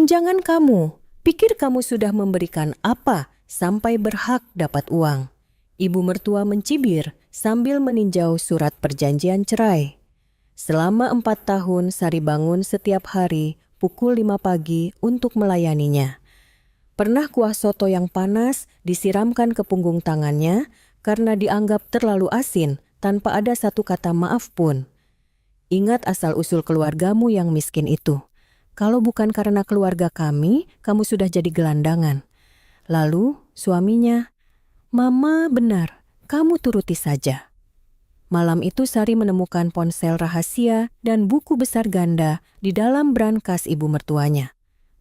Jangan kamu, pikir kamu sudah memberikan apa sampai berhak dapat uang. Ibu mertua mencibir sambil meninjau surat perjanjian cerai. Selama 4 tahun Sari bangun setiap hari pukul 5 pagi untuk melayaninya. Pernah kuah soto yang panas disiramkan ke punggung tangannya karena dianggap terlalu asin tanpa ada satu kata maaf pun. Ingat asal-usul keluargamu yang miskin itu. Kalau bukan karena keluarga kami, kamu sudah jadi gelandangan. Lalu suaminya, "Mama benar, kamu turuti saja." Malam itu Sari menemukan ponsel rahasia dan buku besar ganda di dalam brankas ibu mertuanya.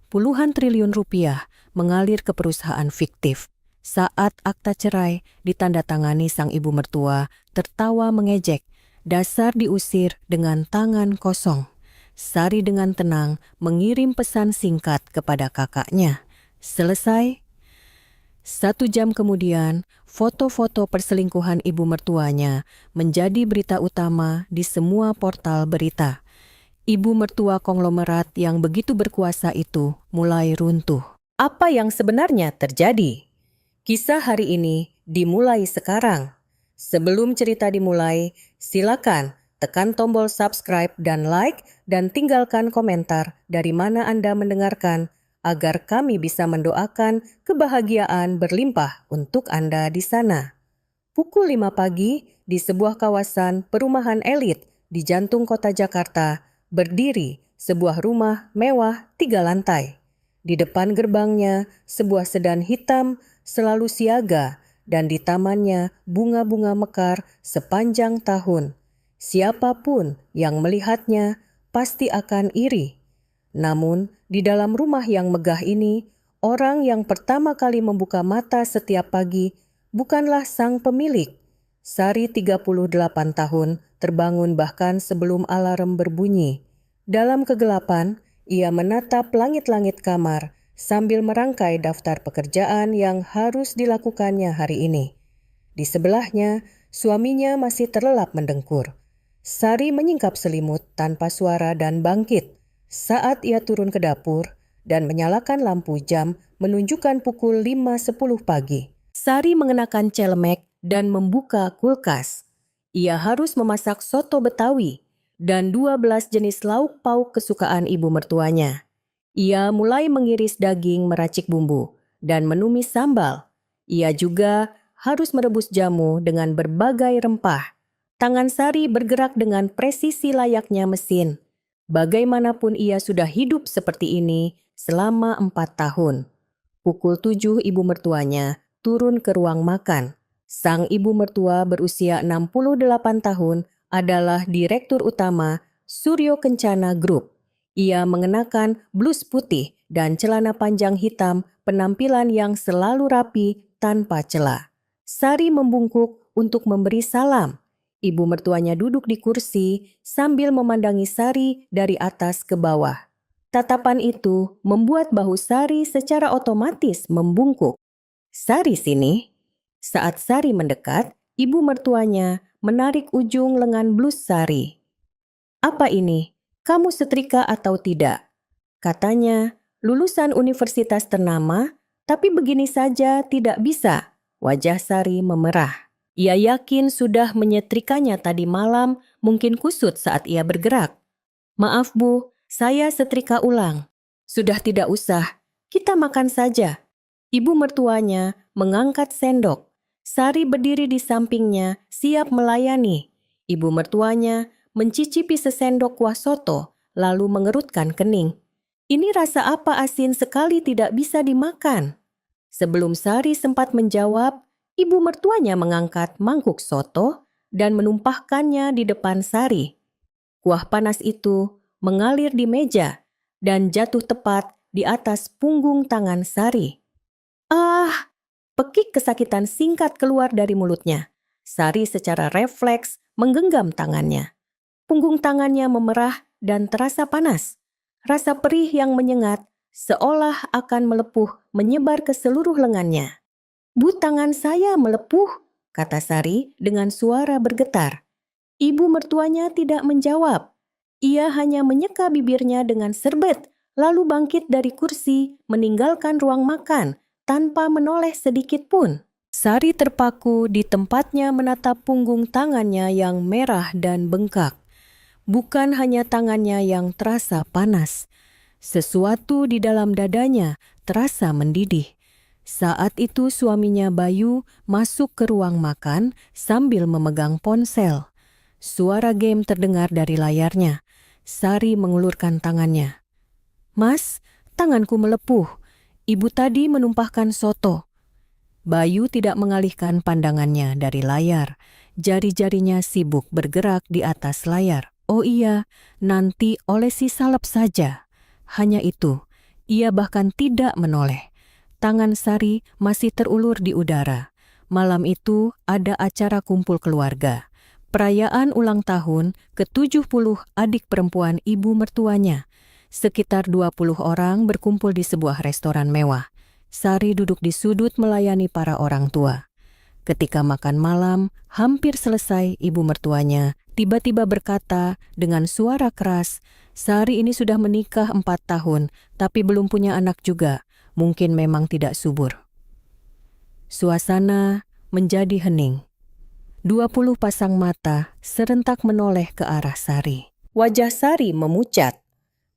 Puluhan triliun rupiah mengalir ke perusahaan fiktif. Saat akta cerai ditandatangani sang ibu mertua, tertawa mengejek, dasar diusir dengan tangan kosong. Sari dengan tenang mengirim pesan singkat kepada kakaknya. Selesai. 1 jam kemudian, foto-foto perselingkuhan ibu mertuanya menjadi berita utama di semua portal berita. Ibu mertua konglomerat yang begitu berkuasa itu mulai runtuh. Apa yang sebenarnya terjadi? Kisah hari ini dimulai sekarang. Sebelum cerita dimulai, silakan tekan tombol subscribe dan like dan tinggalkan komentar dari mana Anda mendengarkan agar kami bisa mendoakan kebahagiaan berlimpah untuk Anda di sana. Pukul 5 pagi di sebuah kawasan perumahan elit di jantung kota Jakarta berdiri sebuah rumah mewah 3 lantai. Di depan gerbangnya sebuah sedan hitam selalu siaga dan di tamannya bunga-bunga mekar sepanjang tahun. Siapapun yang melihatnya pasti akan iri. Namun, di dalam rumah yang megah ini, orang yang pertama kali membuka mata setiap pagi bukanlah sang pemilik. Sari 38 tahun terbangun bahkan sebelum alarm berbunyi. Dalam kegelapan, ia menatap langit-langit kamar sambil merangkai daftar pekerjaan yang harus dilakukannya hari ini. Di sebelahnya, suaminya masih terlelap mendengkur. Sari menyingkap selimut tanpa suara dan bangkit. Saat ia turun ke dapur dan menyalakan lampu jam menunjukkan pukul 5.10 pagi. Sari mengenakan celemek dan membuka kulkas. Ia harus memasak soto Betawi dan 12 jenis lauk pauk kesukaan ibu mertuanya. Ia mulai mengiris daging meracik bumbu dan menumis sambal. Ia juga harus merebus jamu dengan berbagai rempah. Tangan Sari bergerak dengan presisi layaknya mesin. Bagaimanapun ia sudah hidup seperti ini selama 4 tahun. Pukul 7 ibu mertuanya turun ke ruang makan. Sang ibu mertua berusia 68 tahun adalah direktur utama Suryo Kencana Group. Ia mengenakan blus putih dan celana panjang hitam, penampilan yang selalu rapi tanpa celah. Sari membungkuk untuk memberi salam. Ibu mertuanya duduk di kursi sambil memandangi Sari dari atas ke bawah. Tatapan itu membuat bahu Sari secara otomatis membungkuk. "Sari sini." Saat Sari mendekat, ibu mertuanya menarik ujung lengan blus Sari. "Apa ini? Kamu setrika atau tidak?" Katanya, lulusan universitas ternama, tapi begini saja tidak bisa. Wajah Sari memerah. Ia yakin sudah menyetrikanya tadi malam, mungkin kusut saat ia bergerak. "Maaf Bu, saya setrika ulang." "Sudah tidak usah, kita makan saja." Ibu mertuanya mengangkat sendok. Sari berdiri di sampingnya, siap melayani. Ibu mertuanya mencicipi sesendok kuah soto, lalu mengerutkan kening. "Ini rasa apa asin sekali tidak bisa dimakan." Sebelum Sari sempat menjawab, ibu mertuanya mengangkat mangkuk soto dan menumpahkannya di depan Sari. Kuah panas itu mengalir di meja dan jatuh tepat di atas punggung tangan Sari. "Ah!" Pekik kesakitan singkat keluar dari mulutnya. Sari secara refleks menggenggam tangannya. Punggung tangannya memerah dan terasa panas. Rasa perih yang menyengat seolah akan melepuh menyebar ke seluruh lengannya. "Bu, tangan saya melepuh," kata Sari dengan suara bergetar. Ibu mertuanya tidak menjawab. Ia hanya menyeka bibirnya dengan serbet, lalu bangkit dari kursi, meninggalkan ruang makan tanpa menoleh sedikit pun. Sari terpaku di tempatnya menatap punggung tangannya yang merah dan bengkak. Bukan hanya tangannya yang terasa panas, sesuatu di dalam dadanya terasa mendidih. Saat itu suaminya Bayu masuk ke ruang makan sambil memegang ponsel. Suara game terdengar dari layarnya. Sari mengulurkan tangannya. "Mas, tanganku melepuh. Ibu tadi menumpahkan soto." Bayu tidak mengalihkan pandangannya dari layar. Jari-jarinya sibuk bergerak di atas layar. Oh iya, nanti olesi salep saja. Hanya itu, ia bahkan tidak menoleh. Tangan Sari masih terulur di udara. Malam itu ada acara kumpul keluarga. Perayaan ulang tahun ke-70 adik perempuan ibu mertuanya. Sekitar 20 orang berkumpul di sebuah restoran mewah. Sari duduk di sudut melayani para orang tua. Ketika makan malam hampir selesai, ibu mertuanya tiba-tiba berkata dengan suara keras, "Sari ini sudah menikah 4 tahun, tapi belum punya anak juga. Mungkin memang tidak subur." Suasana menjadi hening. 20 pasang mata serentak menoleh ke arah Sari. Wajah Sari memucat.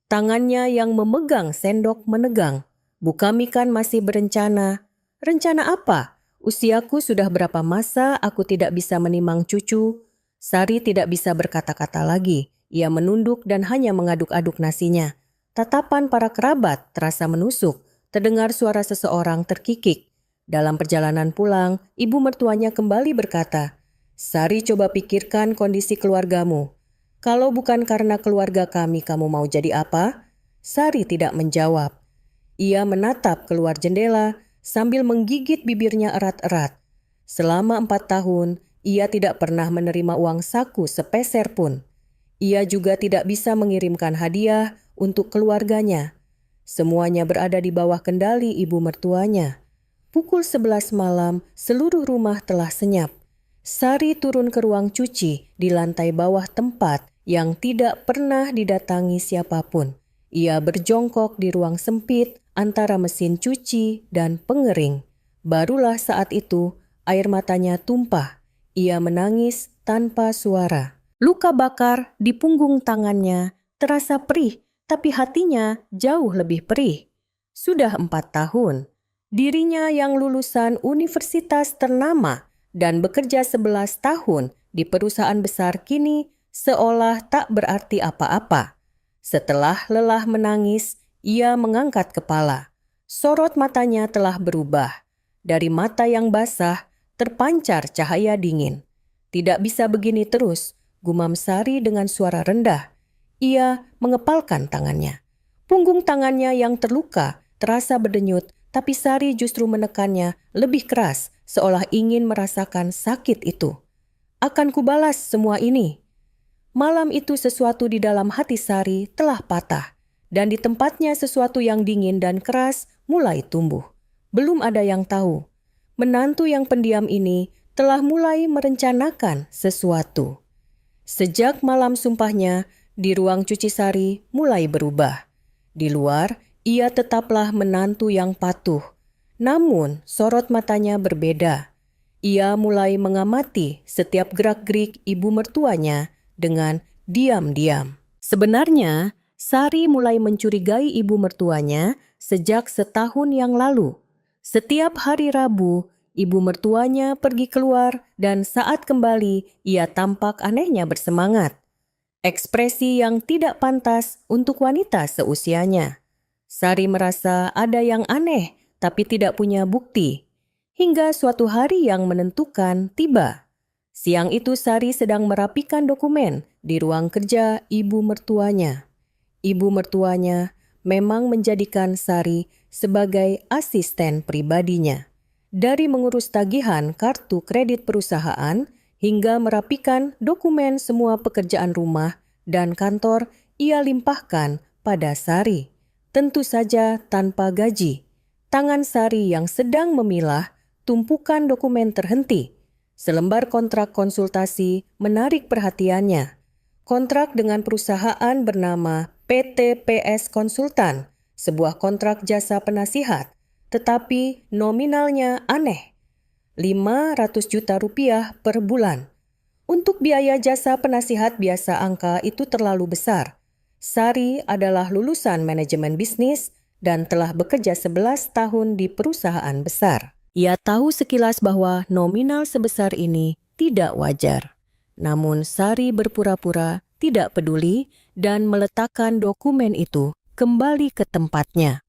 Tangannya yang memegang sendok menegang. Bu Kami kan masih berencana. Rencana apa? Usiaku sudah berapa masa aku tidak bisa menimang cucu? Sari tidak bisa berkata-kata lagi. Ia menunduk dan hanya mengaduk-aduk nasinya. Tatapan para kerabat terasa menusuk. Terdengar suara seseorang terkikik. Dalam perjalanan pulang, ibu mertuanya kembali berkata, "Sari, coba pikirkan kondisi keluargamu. Kalau bukan karena keluarga kami, kamu mau jadi apa?" Sari tidak menjawab. Ia menatap keluar jendela sambil menggigit bibirnya erat-erat. Selama 4 tahun, ia tidak pernah menerima uang saku sepeser pun. Ia juga tidak bisa mengirimkan hadiah untuk keluarganya. Semuanya berada di bawah kendali ibu mertuanya. Pukul 11 malam, seluruh rumah telah senyap. Sari turun ke ruang cuci di lantai bawah tempat yang tidak pernah didatangi siapapun. Ia berjongkok di ruang sempit antara mesin cuci dan pengering. Barulah saat itu air matanya tumpah. Ia menangis tanpa suara. Luka bakar di punggung tangannya terasa perih, tapi hatinya jauh lebih perih. Sudah 4 tahun. Dirinya yang lulusan universitas ternama dan bekerja 11 tahun di perusahaan besar kini seolah tak berarti apa-apa. Setelah lelah menangis, ia mengangkat kepala. Sorot matanya telah berubah. Dari mata yang basah, terpancar cahaya dingin. "Tidak bisa begini terus," gumam Sari dengan suara rendah. Ia mengepalkan tangannya. Punggung tangannya yang terluka terasa berdenyut, tapi Sari justru menekannya lebih keras, seolah ingin merasakan sakit itu. "Akan kubalas semua ini." Malam itu sesuatu di dalam hati Sari telah patah, dan di tempatnya sesuatu yang dingin dan keras mulai tumbuh. Belum ada yang tahu. Menantu yang pendiam ini telah mulai merencanakan sesuatu. Sejak malam sumpahnya, di ruang cuci Sari mulai berubah. Di luar, ia tetaplah menantu yang patuh. Namun, sorot matanya berbeda. Ia mulai mengamati setiap gerak-gerik ibu mertuanya dengan diam-diam. Sebenarnya, Sari mulai mencurigai ibu mertuanya sejak setahun yang lalu. Setiap hari Rabu, ibu mertuanya pergi keluar dan saat kembali, ia tampak anehnya bersemangat. Ekspresi yang tidak pantas untuk wanita seusianya. Sari merasa ada yang aneh, tapi tidak punya bukti. Hingga suatu hari yang menentukan tiba. Siang itu Sari sedang merapikan dokumen di ruang kerja ibu mertuanya. Ibu mertuanya memang menjadikan Sari sebagai asisten pribadinya. Dari mengurus tagihan kartu kredit perusahaan hingga merapikan dokumen semua pekerjaan rumah dan kantor, ia limpahkan pada Sari. Tentu saja tanpa gaji. Tangan Sari yang sedang memilah tumpukan dokumen terhenti. Selembar kontrak konsultasi menarik perhatiannya. Kontrak dengan perusahaan bernama PTPS Konsultan, sebuah kontrak jasa penasihat, tetapi nominalnya aneh, 500 juta rupiah per bulan. Untuk biaya jasa penasihat biasa angka itu terlalu besar. Sari adalah lulusan manajemen bisnis dan telah bekerja 11 tahun di perusahaan besar. Ia tahu sekilas bahwa nominal sebesar ini tidak wajar. Namun Sari berpura-pura tidak peduli dan meletakkan dokumen itu kembali ke tempatnya.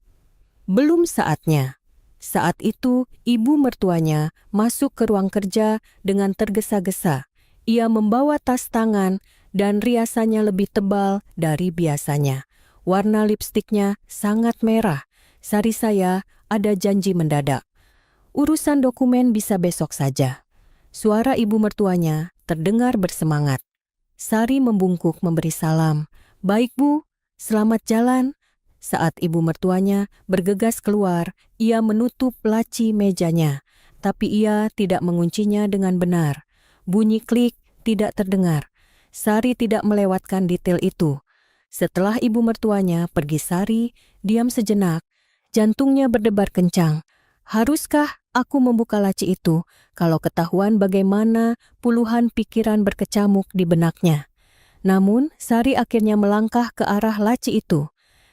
Belum saatnya. Saat itu ibu mertuanya masuk ke ruang kerja dengan tergesa-gesa. Ia membawa tas tangan dan riasannya lebih tebal dari biasanya. Warna lipstiknya sangat merah. Sari saya ada janji mendadak. Urusan dokumen bisa besok saja. Suara ibu mertuanya terdengar bersemangat. Sari membungkuk memberi salam. Baik Bu, selamat jalan. Saat ibu mertuanya bergegas keluar, ia menutup laci mejanya. Tapi ia tidak menguncinya dengan benar. Bunyi klik tidak terdengar. Sari tidak melewatkan detail itu. Setelah ibu mertuanya pergi Sari, diam sejenak. Jantungnya berdebar kencang. Haruskah aku membuka laci itu kalau ketahuan bagaimana puluhan pikiran berkecamuk di benaknya? Namun, Sari akhirnya melangkah ke arah laci itu.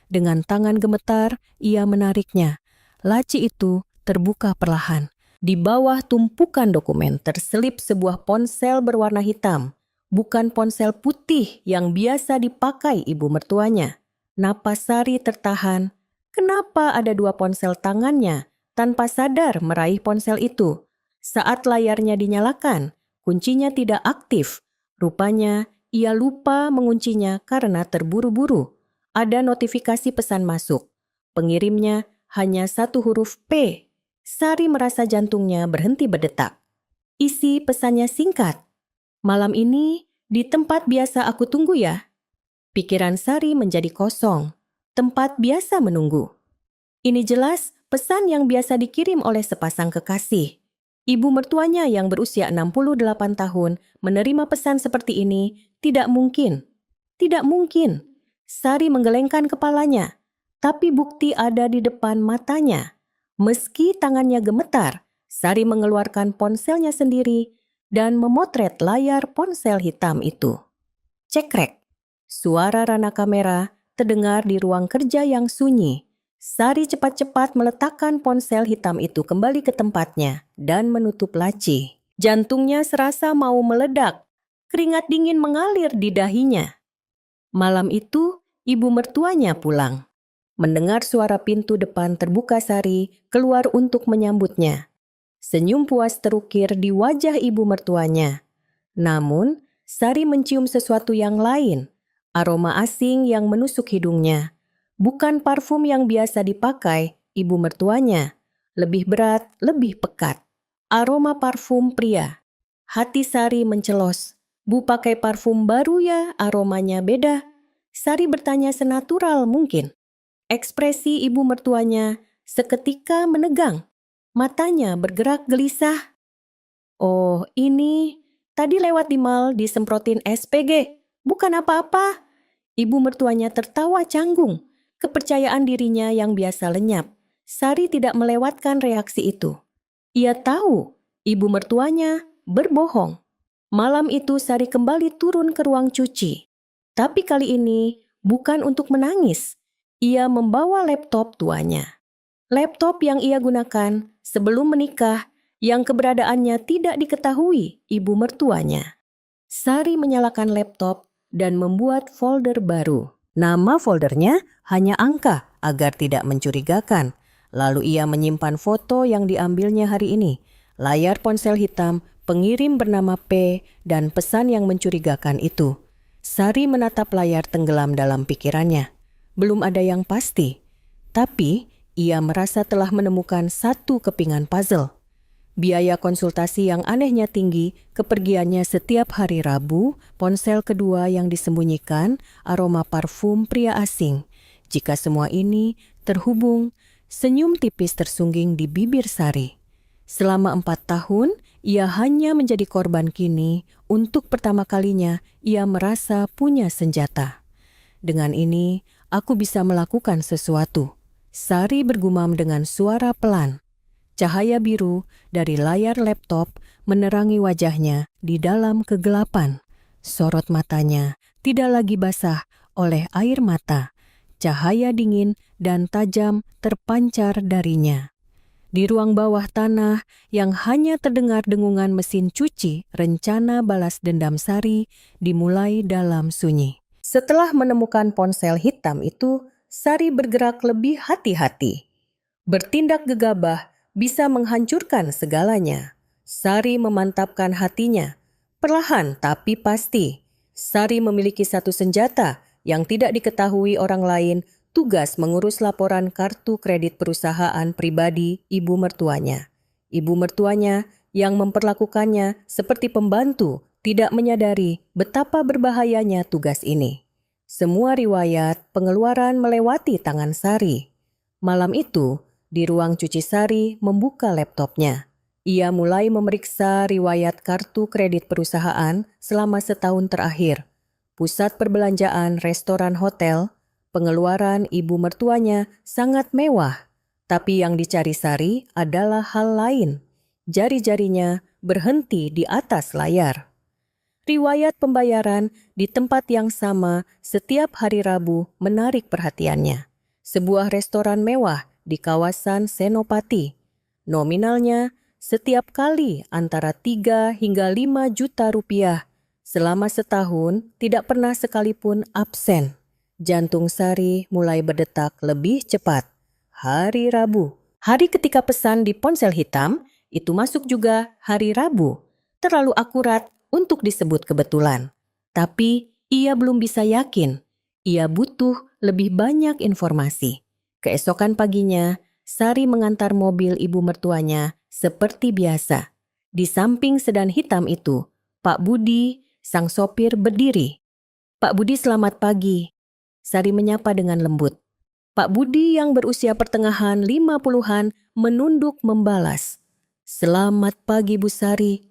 Dengan tangan gemetar, ia menariknya. Laci itu terbuka perlahan. Di bawah tumpukan dokumen terselip sebuah ponsel berwarna hitam. Bukan ponsel putih yang biasa dipakai ibu mertuanya. Napas Sari tertahan. Kenapa ada dua ponsel tangannya? Tanpa sadar meraih ponsel itu. Saat layarnya dinyalakan, kuncinya tidak aktif. Rupanya ia lupa menguncinya karena terburu-buru. Ada notifikasi pesan masuk. Pengirimnya hanya satu huruf P. Sari merasa jantungnya berhenti berdetak. Isi pesannya singkat. Malam ini di tempat biasa aku tunggu ya. Pikiran Sari menjadi kosong. Tempat biasa menunggu. Ini jelas pesan yang biasa dikirim oleh sepasang kekasih. Ibu mertuanya yang berusia 68 tahun menerima pesan seperti ini tidak mungkin. Tidak mungkin. Sari menggelengkan kepalanya, tapi bukti ada di depan matanya. Meski tangannya gemetar, Sari mengeluarkan ponselnya sendiri dan memotret layar ponsel hitam itu. Cekrek. Suara rana kamera terdengar di ruang kerja yang sunyi. Sari cepat-cepat meletakkan ponsel hitam itu kembali ke tempatnya dan menutup laci. Jantungnya serasa mau meledak. Keringat dingin mengalir di dahinya. Malam itu, ibu mertuanya pulang. Mendengar suara pintu depan terbuka, Sari keluar untuk menyambutnya. Senyum puas terukir di wajah ibu mertuanya. Namun, Sari mencium sesuatu yang lain. Aroma asing yang menusuk hidungnya. Bukan parfum yang biasa dipakai ibu mertuanya. Lebih berat, lebih pekat. Aroma parfum pria. Hati Sari mencelos. Bu pakai parfum baru ya, aromanya beda. Sari bertanya senatural mungkin. Ekspresi ibu mertuanya seketika menegang. Matanya bergerak gelisah. Oh, ini tadi lewat di mal disemprotin SPG. Bukan apa-apa. Ibu mertuanya tertawa canggung. Kepercayaan dirinya yang biasa lenyap. Sari tidak melewatkan reaksi itu. Ia tahu ibu mertuanya berbohong. Malam itu Sari kembali turun ke ruang cuci. Tapi kali ini bukan untuk menangis. Ia membawa laptop tuanya. Laptop yang ia gunakan sebelum menikah yang keberadaannya tidak diketahui ibu mertuanya. Sari menyalakan laptop dan membuat folder baru. Nama foldernya hanya angka agar tidak mencurigakan. Lalu ia menyimpan foto yang diambilnya hari ini. Layar ponsel hitam, pengirim bernama P, dan pesan yang mencurigakan itu. Sari menatap layar tenggelam dalam pikirannya. Belum ada yang pasti. Tapi ia merasa telah menemukan satu kepingan puzzle. Biaya konsultasi yang anehnya tinggi, kepergiannya setiap hari Rabu, ponsel kedua yang disembunyikan, aroma parfum pria asing. Jika semua ini terhubung, senyum tipis tersungging di bibir Sari. Selama 4 tahun, ia hanya menjadi korban kini. Untuk pertama kalinya, ia merasa punya senjata. Dengan ini, aku bisa melakukan sesuatu. Sari bergumam dengan suara pelan. Cahaya biru dari layar laptop menerangi wajahnya di dalam kegelapan. Sorot matanya tidak lagi basah oleh air mata. Cahaya dingin dan tajam terpancar darinya. Di ruang bawah tanah yang hanya terdengar dengungan mesin cuci, rencana balas dendam Sari dimulai dalam sunyi. Setelah menemukan ponsel hitam itu, Sari bergerak lebih hati-hati. Bertindak gegabah bisa menghancurkan segalanya. Sari memantapkan hatinya. Perlahan tapi pasti. Sari memiliki satu senjata yang tidak diketahui orang lain, tugas mengurus laporan kartu kredit perusahaan pribadi ibu mertuanya. Ibu mertuanya yang memperlakukannya seperti pembantu tidak menyadari betapa berbahayanya tugas ini. Semua riwayat pengeluaran melewati tangan Sari. Malam itu, di ruang cuci Sari membuka laptopnya. Ia mulai memeriksa riwayat kartu kredit perusahaan selama setahun terakhir. Pusat perbelanjaan, restoran, hotel, pengeluaran ibu mertuanya sangat mewah. Tapi yang dicari Sari adalah hal lain. Jari-jarinya berhenti di atas layar. Riwayat pembayaran di tempat yang sama setiap hari Rabu menarik perhatiannya. Sebuah restoran mewah di kawasan Senopati. Nominalnya setiap kali antara 3 hingga 5 juta rupiah. Selama setahun tidak pernah sekalipun absen. Jantung Sari mulai berdetak lebih cepat. Hari Rabu. Hari ketika pesan di ponsel hitam, itu masuk juga hari Rabu. Terlalu akurat untuk disebut kebetulan. Tapi ia belum bisa yakin. Ia butuh lebih banyak informasi. Keesokan paginya, Sari mengantar mobil ibu mertuanya seperti biasa. Di samping sedan hitam itu, Pak Budi, sang sopir, berdiri. "Pak Budi, selamat pagi." Sari menyapa dengan lembut. Pak Budi yang berusia pertengahan 50-an menunduk membalas. "Selamat pagi, Bu Sari."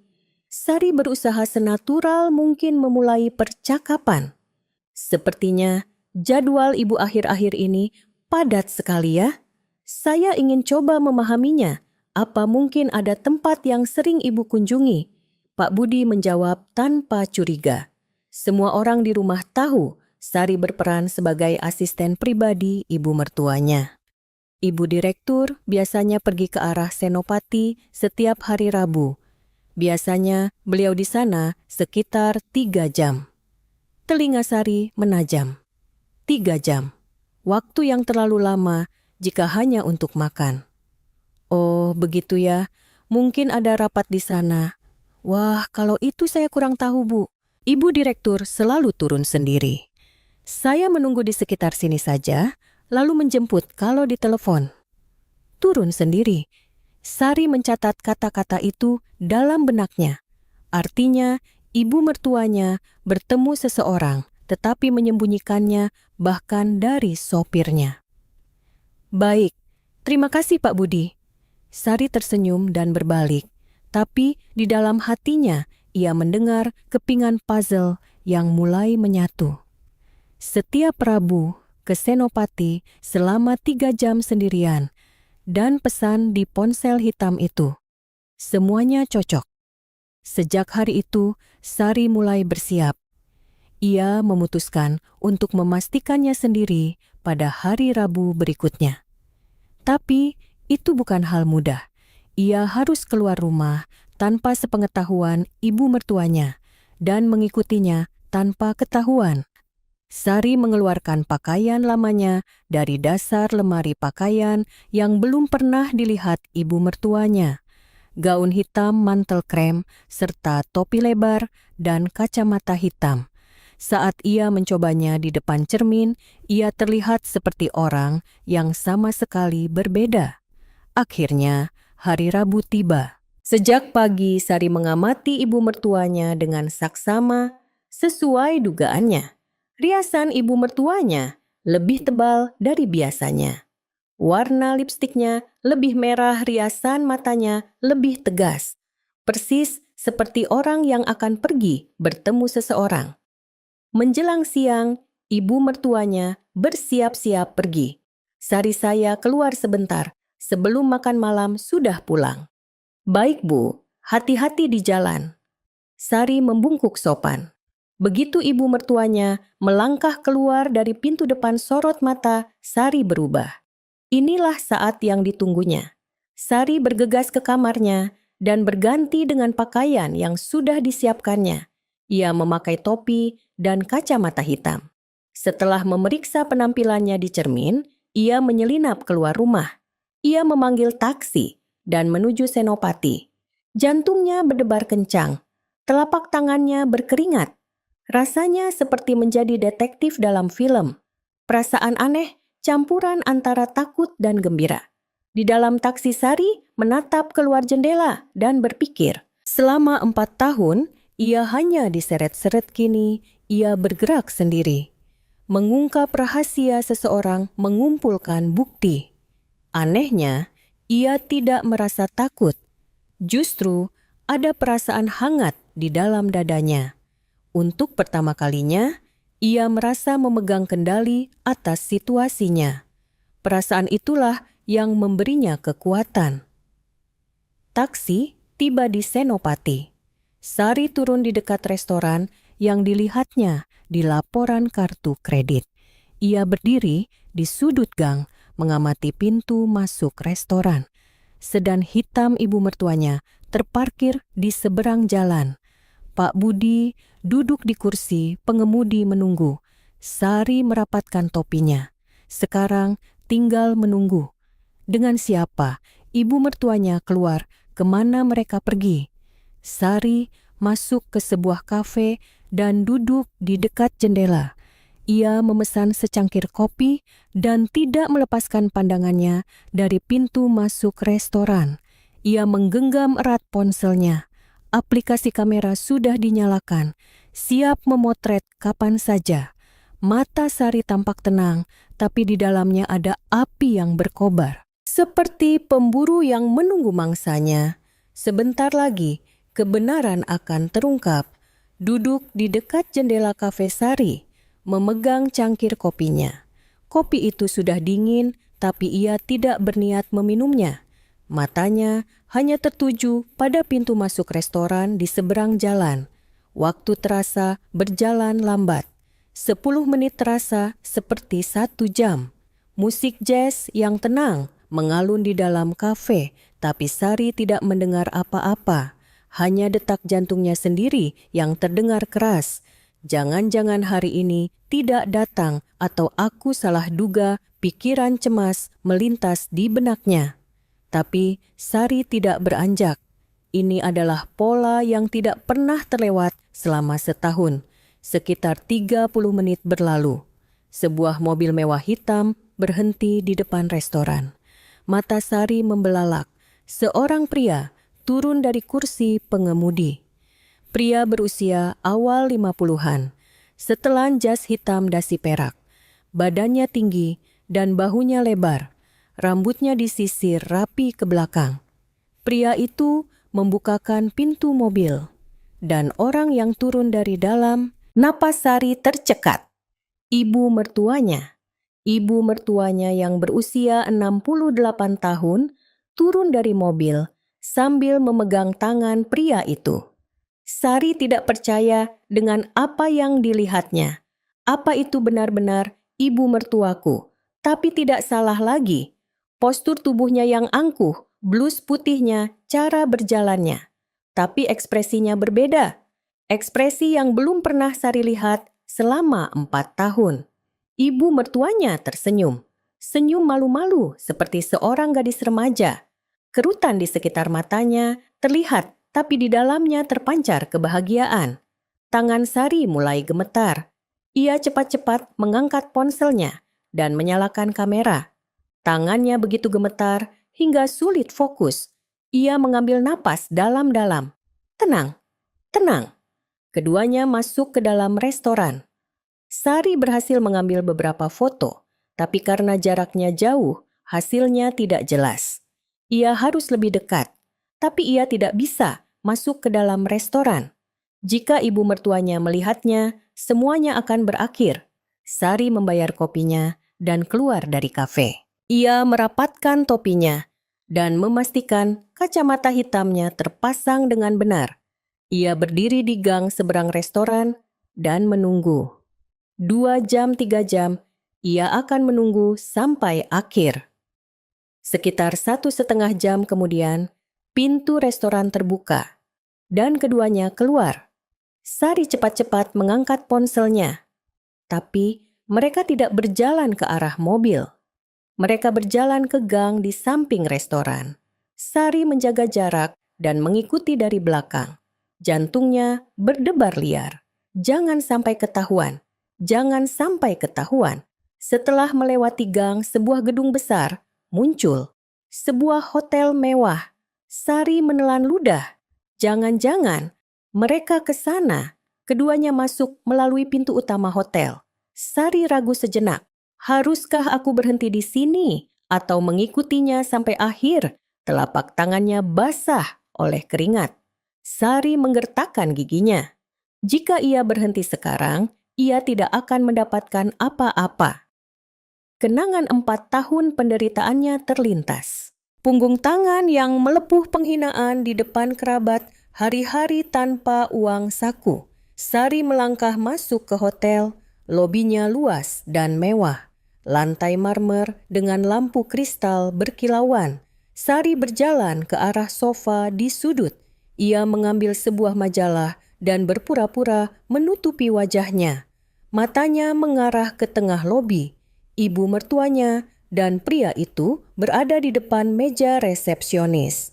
Sari berusaha senatural mungkin memulai percakapan. "Sepertinya jadwal ibu akhir-akhir ini padat sekali ya. Saya ingin coba memahaminya. Apa mungkin ada tempat yang sering ibu kunjungi?" Pak Budi menjawab tanpa curiga. Semua orang di rumah tahu Sari berperan sebagai asisten pribadi ibu mertuanya. Ibu direktur biasanya pergi ke arah Senopati setiap hari Rabu. Biasanya beliau di sana sekitar 3 jam. Telinga Sari menajam. 3 jam. Waktu yang terlalu lama jika hanya untuk makan. "Oh, begitu ya. Mungkin ada rapat di sana." "Wah, kalau itu saya kurang tahu, Bu." Ibu direktur selalu turun sendiri. "Saya menunggu di sekitar sini saja, lalu menjemput kalau ditelepon." Turun sendiri. Sari mencatat kata-kata itu dalam benaknya. Artinya, ibu mertuanya bertemu seseorang, tetapi menyembunyikannya bahkan dari sopirnya. "Baik, terima kasih Pak Budi." Sari tersenyum dan berbalik, tapi di dalam hatinya ia mendengar kepingan puzzle yang mulai menyatu. Setiap Rabu ke Senopati selama 3 jam sendirian dan pesan di ponsel hitam itu. Semuanya cocok. Sejak hari itu, Sari mulai bersiap. Ia memutuskan untuk memastikannya sendiri pada hari Rabu berikutnya. Tapi itu bukan hal mudah. Ia harus keluar rumah tanpa sepengetahuan ibu mertuanya dan mengikutinya tanpa ketahuan. Sari mengeluarkan pakaian lamanya dari dasar lemari pakaian yang belum pernah dilihat ibu mertuanya. Gaun hitam mantel krem serta topi lebar dan kacamata hitam. Saat ia mencobanya di depan cermin, ia terlihat seperti orang yang sama sekali berbeda. Akhirnya, hari Rabu tiba. Sejak pagi, Sari mengamati ibu mertuanya dengan saksama sesuai dugaannya. Riasan ibu mertuanya lebih tebal dari biasanya. Warna lipstiknya lebih merah, riasan matanya lebih tegas. Persis seperti orang yang akan pergi bertemu seseorang. Menjelang siang, Ibu mertuanya bersiap-siap pergi. Sari, saya keluar sebentar, sebelum makan malam sudah pulang. Baik Bu, hati-hati di jalan. Sari membungkuk sopan. Begitu ibu mertuanya melangkah keluar dari pintu depan, sorot mata Sari berubah. Inilah saat yang ditunggunya. Sari bergegas ke kamarnya dan berganti dengan pakaian yang sudah disiapkannya. Ia memakai topi dan kacamata hitam. Setelah memeriksa penampilannya di cermin, ia menyelinap keluar rumah. Ia memanggil taksi dan menuju Senopati. Jantungnya berdebar kencang, telapak tangannya berkeringat. Rasanya seperti menjadi detektif dalam film. Perasaan aneh, campuran antara takut dan gembira. Di dalam taksi, Sari menatap keluar jendela dan berpikir. Selama 4 tahun, ia hanya diseret-seret, kini ia bergerak sendiri. Mengungkap rahasia seseorang, mengumpulkan bukti. Anehnya, ia tidak merasa takut. Justru ada perasaan hangat di dalam dadanya. Untuk pertama kalinya, ia merasa memegang kendali atas situasinya. Perasaan itulah yang memberinya kekuatan. Taksi tiba di Senopati. Sari turun di dekat restoran yang dilihatnya di laporan kartu kredit. Ia berdiri di sudut gang mengamati pintu masuk restoran. Sedan hitam ibu mertuanya terparkir di seberang jalan. Pak Budi duduk di kursi pengemudi menunggu. Sari merapatkan topinya. Sekarang tinggal menunggu. Dengan siapa ibu mertuanya keluar, kemana mereka pergi? Sari masuk ke sebuah kafe dan duduk di dekat jendela. Ia memesan secangkir kopi dan tidak melepaskan pandangannya dari pintu masuk restoran. Ia menggenggam erat ponselnya. Aplikasi kamera sudah dinyalakan, siap memotret kapan saja. Mata Sari tampak tenang, tapi di dalamnya ada api yang berkobar. Seperti pemburu yang menunggu mangsanya. Sebentar lagi, kebenaran akan terungkap. Duduk di dekat jendela kafe, Sari memegang cangkir kopinya. Kopi itu sudah dingin, tapi ia tidak berniat meminumnya. Matanya hanya tertuju pada pintu masuk restoran di seberang jalan. Waktu terasa berjalan lambat. 10 menit terasa seperti 1 jam. Musik jazz yang tenang mengalun di dalam kafe, tapi Sari tidak mendengar apa-apa. Hanya detak jantungnya sendiri yang terdengar keras. Jangan-jangan hari ini tidak datang, atau aku salah duga, pikiran cemas melintas di benaknya. Tapi Sari tidak beranjak. Ini adalah pola yang tidak pernah terlewat selama setahun. Sekitar 30 menit berlalu. Sebuah mobil mewah hitam berhenti di depan restoran. Mata Sari membelalak. Seorang pria turun dari kursi pengemudi. Pria berusia awal 50-an. Setelan jas hitam dasi perak. Badannya tinggi dan bahunya lebar. Rambutnya disisir rapi ke belakang. Pria itu membukakan pintu mobil. Dan orang yang turun dari dalam, napas Sari tercekat. Ibu mertuanya. Ibu mertuanya yang berusia 68 tahun turun dari mobil sambil memegang tangan pria itu. Sari tidak percaya dengan apa yang dilihatnya. Apa itu benar-benar ibu mertuaku? Tapi tidak salah lagi. Postur tubuhnya yang angkuh, blus putihnya, cara berjalannya. Tapi ekspresinya berbeda. Ekspresi yang belum pernah Sari lihat selama 4 tahun. Ibu mertuanya tersenyum. Senyum malu-malu seperti seorang gadis remaja. Kerutan di sekitar matanya terlihat, tapi di dalamnya terpancar kebahagiaan. Tangan Sari mulai gemetar. Ia cepat-cepat mengangkat ponselnya dan menyalakan kamera. Tangannya begitu gemetar hingga sulit fokus. Ia mengambil napas dalam-dalam. Tenang, tenang. Keduanya masuk ke dalam restoran. Sari berhasil mengambil beberapa foto, tapi karena jaraknya jauh, hasilnya tidak jelas. Ia harus lebih dekat, tapi ia tidak bisa masuk ke dalam restoran. Jika ibu mertuanya melihatnya, semuanya akan berakhir. Sari membayar kopinya dan keluar dari kafe. Ia merapatkan topinya dan memastikan kacamata hitamnya terpasang dengan benar. Ia berdiri di gang seberang restoran dan menunggu. 2 jam, 3 jam, ia akan menunggu sampai akhir. Sekitar 1,5 jam kemudian, pintu restoran terbuka dan keduanya keluar. Sari cepat-cepat mengangkat ponselnya. Tapi mereka tidak berjalan ke arah mobil. Mereka berjalan ke gang di samping restoran. Sari menjaga jarak dan mengikuti dari belakang. Jantungnya berdebar liar. Jangan sampai ketahuan. Jangan sampai ketahuan. Setelah melewati gang sebuah gedung besar, muncul sebuah hotel mewah. Sari menelan ludah. Jangan-jangan mereka ke sana. Keduanya masuk melalui pintu utama hotel. Sari ragu sejenak. Haruskah aku berhenti di sini atau mengikutinya sampai akhir? Telapak tangannya basah oleh keringat. Sari menggertakkan giginya. Jika ia berhenti sekarang, ia tidak akan mendapatkan apa-apa. Kenangan 4 tahun penderitaannya terlintas. Punggung tangan yang melepuh penghinaan di depan kerabat, hari-hari tanpa uang saku. Sari melangkah masuk ke hotel. Lobinya luas dan mewah. Lantai marmer dengan lampu kristal berkilauan. Sari berjalan ke arah sofa di sudut. Ia mengambil sebuah majalah dan berpura-pura menutupi wajahnya. Matanya mengarah ke tengah lobi. Ibu mertuanya dan pria itu berada di depan meja resepsionis.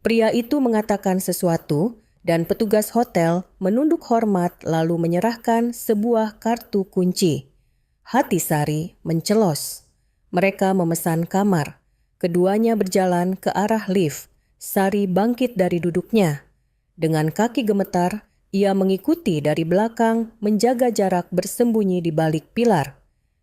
Pria itu mengatakan sesuatu dan petugas hotel menunduk hormat lalu menyerahkan sebuah kartu kunci. Hati Sari mencelos. Mereka memesan kamar. Keduanya berjalan ke arah lift. Sari bangkit dari duduknya. Dengan kaki gemetar, ia mengikuti dari belakang menjaga jarak bersembunyi di balik pilar.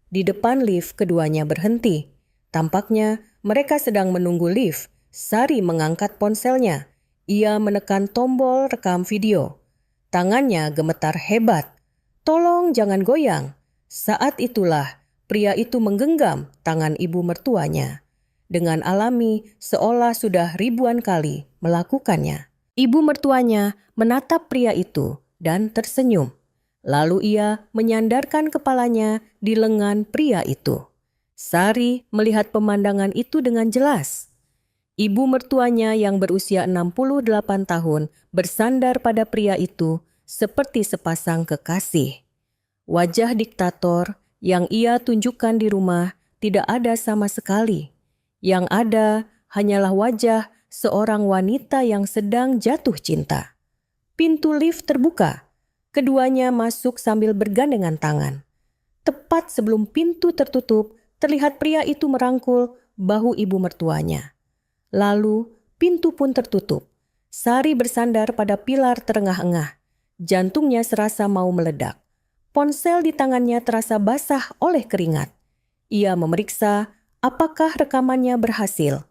Di depan lift keduanya berhenti. Tampaknya mereka sedang menunggu lift. Sari mengangkat ponselnya. Ia menekan tombol rekam video. Tangannya gemetar hebat. Tolong jangan goyang. Saat itulah pria itu menggenggam tangan ibu mertuanya. Dengan alami seolah sudah ribuan kali melakukannya. Ibu mertuanya menatap pria itu dan tersenyum. Lalu ia menyandarkan kepalanya di lengan pria itu. Sari melihat pemandangan itu dengan jelas. Ibu mertuanya yang berusia 68 tahun bersandar pada pria itu seperti sepasang kekasih. Wajah diktator yang ia tunjukkan di rumah tidak ada sama sekali. Yang ada hanyalah wajah seorang wanita yang sedang jatuh cinta. Pintu lift terbuka. Keduanya masuk sambil bergandengan tangan. Tepat sebelum pintu tertutup, terlihat pria itu merangkul bahu ibu mertuanya. Lalu pintu pun tertutup. Sari bersandar pada pilar terengah-engah. Jantungnya serasa mau meledak. Ponsel di tangannya terasa basah oleh keringat. Ia memeriksa apakah rekamannya berhasil.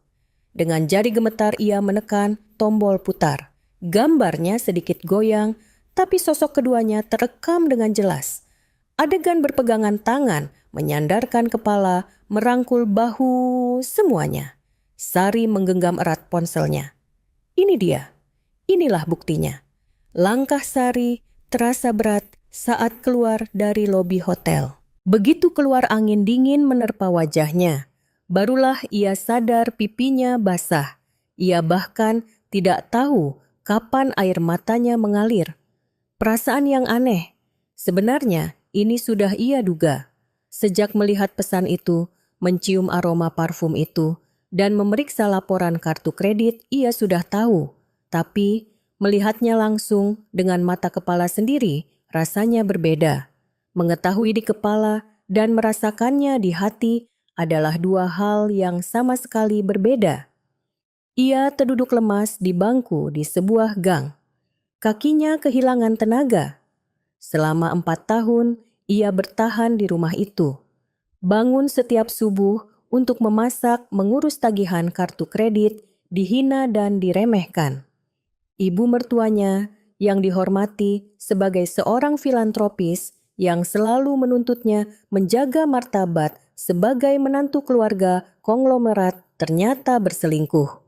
Dengan jari gemetar ia menekan tombol putar. Gambarnya sedikit goyang, tapi sosok keduanya terekam dengan jelas. Adegan berpegangan tangan, menyandarkan kepala, merangkul bahu, semuanya. Sari menggenggam erat ponselnya. Ini dia, inilah buktinya. Langkah Sari terasa berat saat keluar dari lobi hotel. Begitu keluar angin dingin menerpa wajahnya, barulah ia sadar pipinya basah. Ia bahkan tidak tahu kapan air matanya mengalir. Perasaan yang aneh. Sebenarnya ini sudah ia duga. Sejak melihat pesan itu, mencium aroma parfum itu, dan memeriksa laporan kartu kredit, ia sudah tahu. Tapi melihatnya langsung dengan mata kepala sendiri, rasanya berbeda. Mengetahui di kepala dan merasakannya di hati adalah dua hal yang sama sekali berbeda. Ia terduduk lemas di bangku di sebuah gang. Kakinya kehilangan tenaga. Selama 4 tahun, ia bertahan di rumah itu. Bangun setiap subuh untuk memasak, mengurus tagihan kartu kredit, dihina dan diremehkan. Ibu mertuanya yang dihormati sebagai seorang filantropis yang selalu menuntutnya menjaga martabat sebagai menantu keluarga konglomerat ternyata berselingkuh.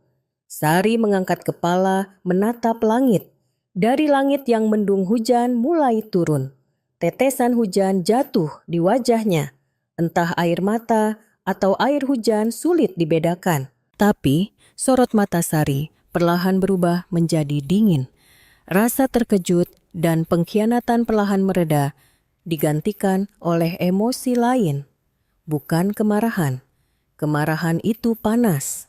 Sari mengangkat kepala menatap langit. Dari langit yang mendung hujan mulai turun. Tetesan hujan jatuh di wajahnya. Entah air mata atau air hujan sulit dibedakan. Tapi sorot mata Sari perlahan berubah menjadi dingin. Rasa terkejut dan pengkhianatan perlahan mereda, digantikan oleh emosi lain. Bukan kemarahan. Kemarahan itu panas.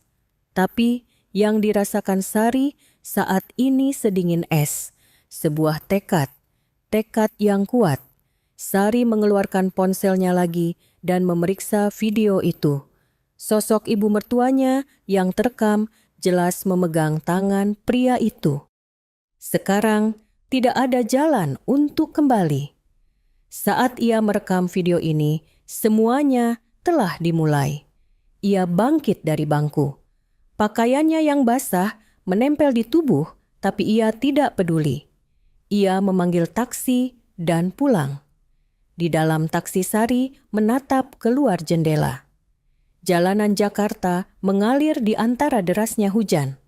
Tapi yang dirasakan Sari saat ini sedingin es. Sebuah tekad yang kuat. Sari mengeluarkan ponselnya lagi dan memeriksa video itu. Sosok ibu mertuanya yang terekam jelas memegang tangan pria itu. Sekarang tidak ada jalan untuk kembali. Saat ia merekam video ini, semuanya telah dimulai. Ia bangkit dari bangku. Pakaiannya yang basah menempel di tubuh, tapi ia tidak peduli. Ia memanggil taksi dan pulang. Di dalam taksi Sari menatap keluar jendela. Jalanan Jakarta mengalir di antara derasnya hujan.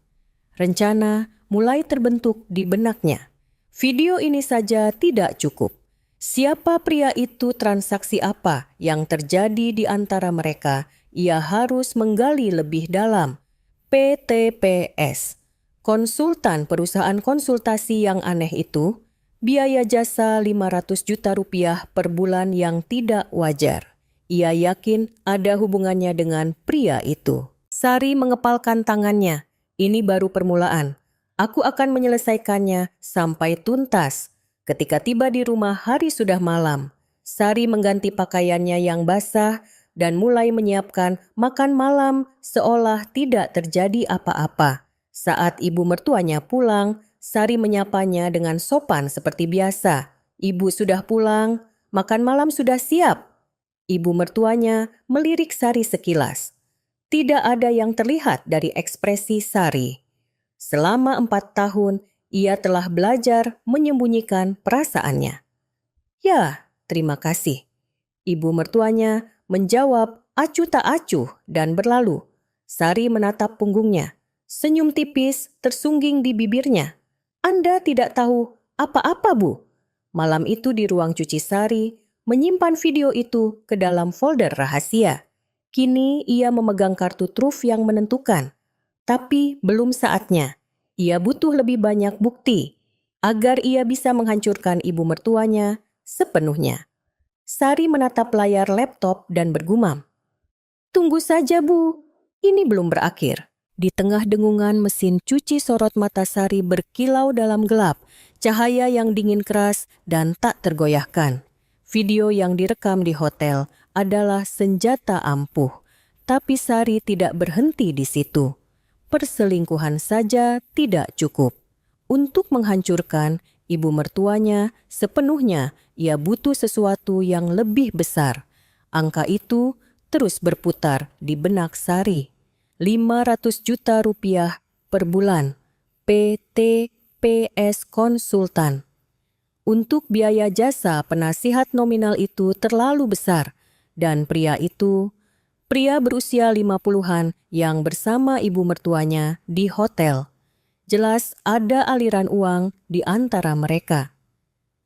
Rencana mulai terbentuk di benaknya. Video ini saja tidak cukup. Siapa pria itu, transaksi apa yang terjadi di antara mereka, ia harus menggali lebih dalam. PTPS, konsultan perusahaan konsultasi yang aneh itu, biaya jasa 500 juta rupiah per bulan yang tidak wajar. Ia yakin ada hubungannya dengan pria itu. Sari mengepalkan tangannya. Ini baru permulaan. Aku akan menyelesaikannya sampai tuntas. Ketika tiba di rumah, hari sudah malam. Sari mengganti pakaiannya yang basah dan mulai menyiapkan makan malam seolah tidak terjadi apa-apa. Saat ibu mertuanya pulang, Sari menyapanya dengan sopan seperti biasa. Ibu sudah pulang, makan malam sudah siap. Ibu mertuanya melirik Sari sekilas. Tidak ada yang terlihat dari ekspresi Sari. Selama 4 tahun, ia telah belajar menyembunyikan perasaannya. Ya, terima kasih. Ibu mertuanya menjawab acuh tak acuh dan berlalu. Sari menatap punggungnya. Senyum tipis tersungging di bibirnya. Anda tidak tahu apa-apa, Bu. Malam itu di ruang cuci Sari, menyimpan video itu ke dalam folder rahasia. Kini ia memegang kartu truf yang menentukan. Tapi belum saatnya. Ia butuh lebih banyak bukti agar ia bisa menghancurkan ibu mertuanya sepenuhnya. Sari menatap layar laptop dan bergumam. Tunggu saja, Bu. Ini belum berakhir. Di tengah dengungan mesin cuci sorot mata Sari berkilau dalam gelap. Cahaya yang dingin keras dan tak tergoyahkan. Video yang direkam di hotel adalah senjata ampuh. Tapi Sari tidak berhenti di situ. Perselingkuhan saja tidak cukup. Untuk menghancurkan ibu mertuanya sepenuhnya, ia butuh sesuatu yang lebih besar. Angka itu terus berputar di benak Sari. 500 juta rupiah per bulan. PTPS Konsultan. Untuk biaya jasa penasihat nominal itu terlalu besar. Dan pria itu, pria berusia 50-an yang bersama ibu mertuanya di hotel. Jelas ada aliran uang di antara mereka.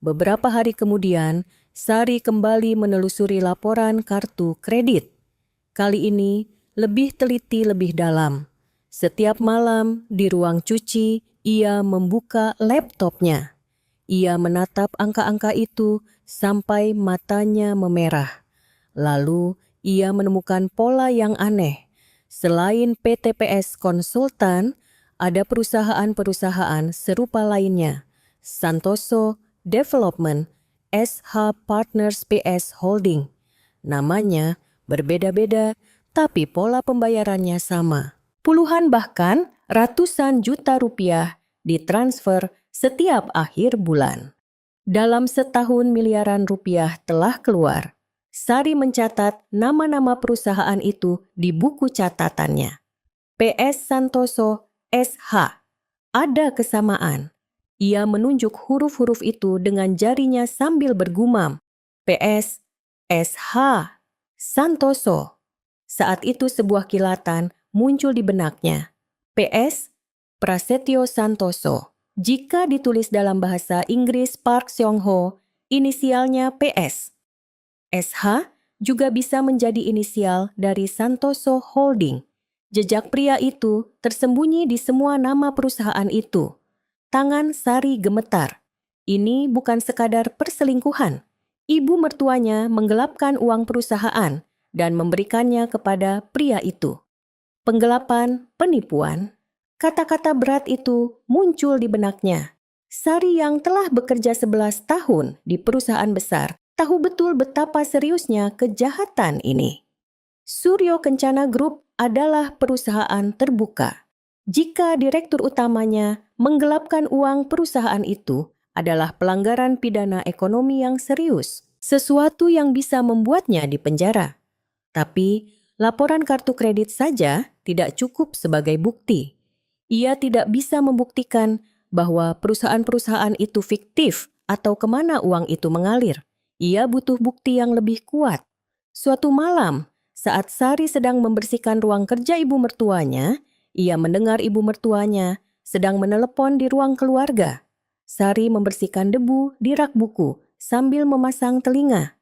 Beberapa hari kemudian, Sari kembali menelusuri laporan kartu kredit. Kali ini lebih teliti lebih dalam. Setiap malam di ruang cuci, ia membuka laptopnya. Ia menatap angka-angka itu sampai matanya memerah. Lalu ia menemukan pola yang aneh. Selain PTPS Konsultan, ada perusahaan-perusahaan serupa lainnya. Santoso Development, SH Partners PS Holding. Namanya berbeda-beda, tapi pola pembayarannya sama. Puluhan bahkan ratusan juta rupiah ditransfer setiap akhir bulan. Dalam setahun miliaran rupiah telah keluar. Sari mencatat nama-nama perusahaan itu di buku catatannya. PS Santoso SH. Ada kesamaan. Ia menunjuk huruf-huruf itu dengan jarinya sambil bergumam. PS, SH, Santoso. Saat itu sebuah kilatan muncul di benaknya. PS, Prasetyo Santoso. Jika ditulis dalam bahasa Inggris Park Seong-ho, inisialnya PS. SH juga bisa menjadi inisial dari Santoso Holding. Jejak pria itu tersembunyi di semua nama perusahaan itu. Tangan Sari gemetar. Ini bukan sekadar perselingkuhan. Ibu mertuanya menggelapkan uang perusahaan dan memberikannya kepada pria itu. Penggelapan, penipuan. Kata-kata berat itu muncul di benaknya. Sari yang telah bekerja 11 tahun di perusahaan besar tahu betul betapa seriusnya kejahatan ini. Suryo Kencana Group adalah perusahaan terbuka. Jika direktur utamanya menggelapkan uang perusahaan itu adalah pelanggaran pidana ekonomi yang serius, sesuatu yang bisa membuatnya dipenjara. Tapi laporan kartu kredit saja tidak cukup sebagai bukti. Ia tidak bisa membuktikan bahwa perusahaan-perusahaan itu fiktif atau kemana uang itu mengalir. Ia butuh bukti yang lebih kuat. Suatu malam, saat Sari sedang membersihkan ruang kerja ibu mertuanya, ia mendengar ibu mertuanya sedang menelepon di ruang keluarga. Sari membersihkan debu di rak buku sambil memasang telinga.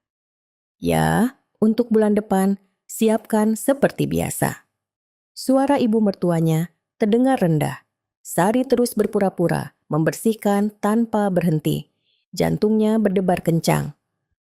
Ya, untuk bulan depan, siapkan seperti biasa. Suara ibu mertuanya terdengar rendah. Sari terus berpura-pura, membersihkan tanpa berhenti. Jantungnya berdebar kencang.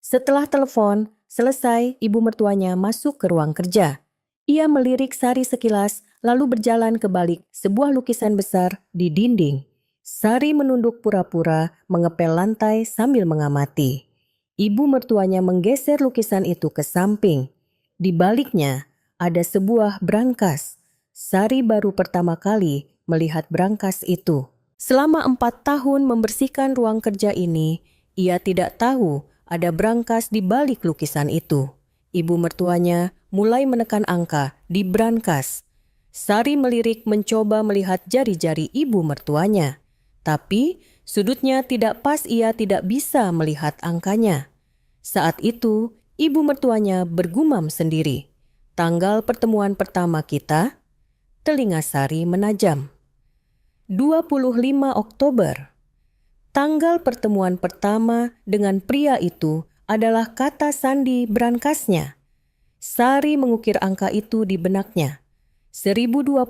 Setelah telepon selesai, ibu mertuanya masuk ke ruang kerja. Ia melirik Sari sekilas, lalu berjalan ke balik sebuah lukisan besar di dinding. Sari menunduk pura-pura, mengepel lantai sambil mengamati. Ibu mertuanya menggeser lukisan itu ke samping. Di baliknya ada sebuah brankas. Sari baru pertama kali melihat brankas itu. Selama 4 tahun membersihkan ruang kerja ini, ia tidak tahu ada brankas di balik lukisan itu. Ibu mertuanya mulai menekan angka di brankas. Sari melirik mencoba melihat jari-jari ibu mertuanya. Tapi sudutnya tidak pas, ia tidak bisa melihat angkanya. Saat itu, ibu mertuanya bergumam sendiri. Tanggal pertemuan pertama kita, telinga Sari menajam. 25 Oktober. Tanggal pertemuan pertama dengan pria itu adalah kata sandi brankasnya. Sari mengukir angka itu di benaknya. 1025.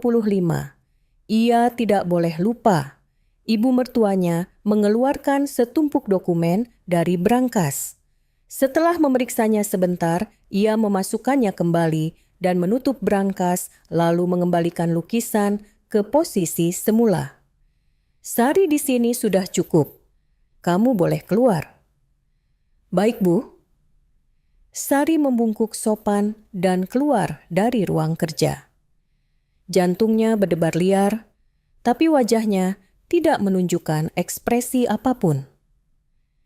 Ia tidak boleh lupa. Ibu mertuanya mengeluarkan setumpuk dokumen dari brankas. Setelah memeriksanya sebentar, ia memasukkannya kembali dan menutup brankas lalu mengembalikan lukisan ke posisi semula. Sari, di sini sudah cukup. Kamu boleh keluar. Baik, Bu. Sari membungkuk sopan dan keluar dari ruang kerja. Jantungnya berdebar liar, tapi wajahnya tidak menunjukkan ekspresi apapun.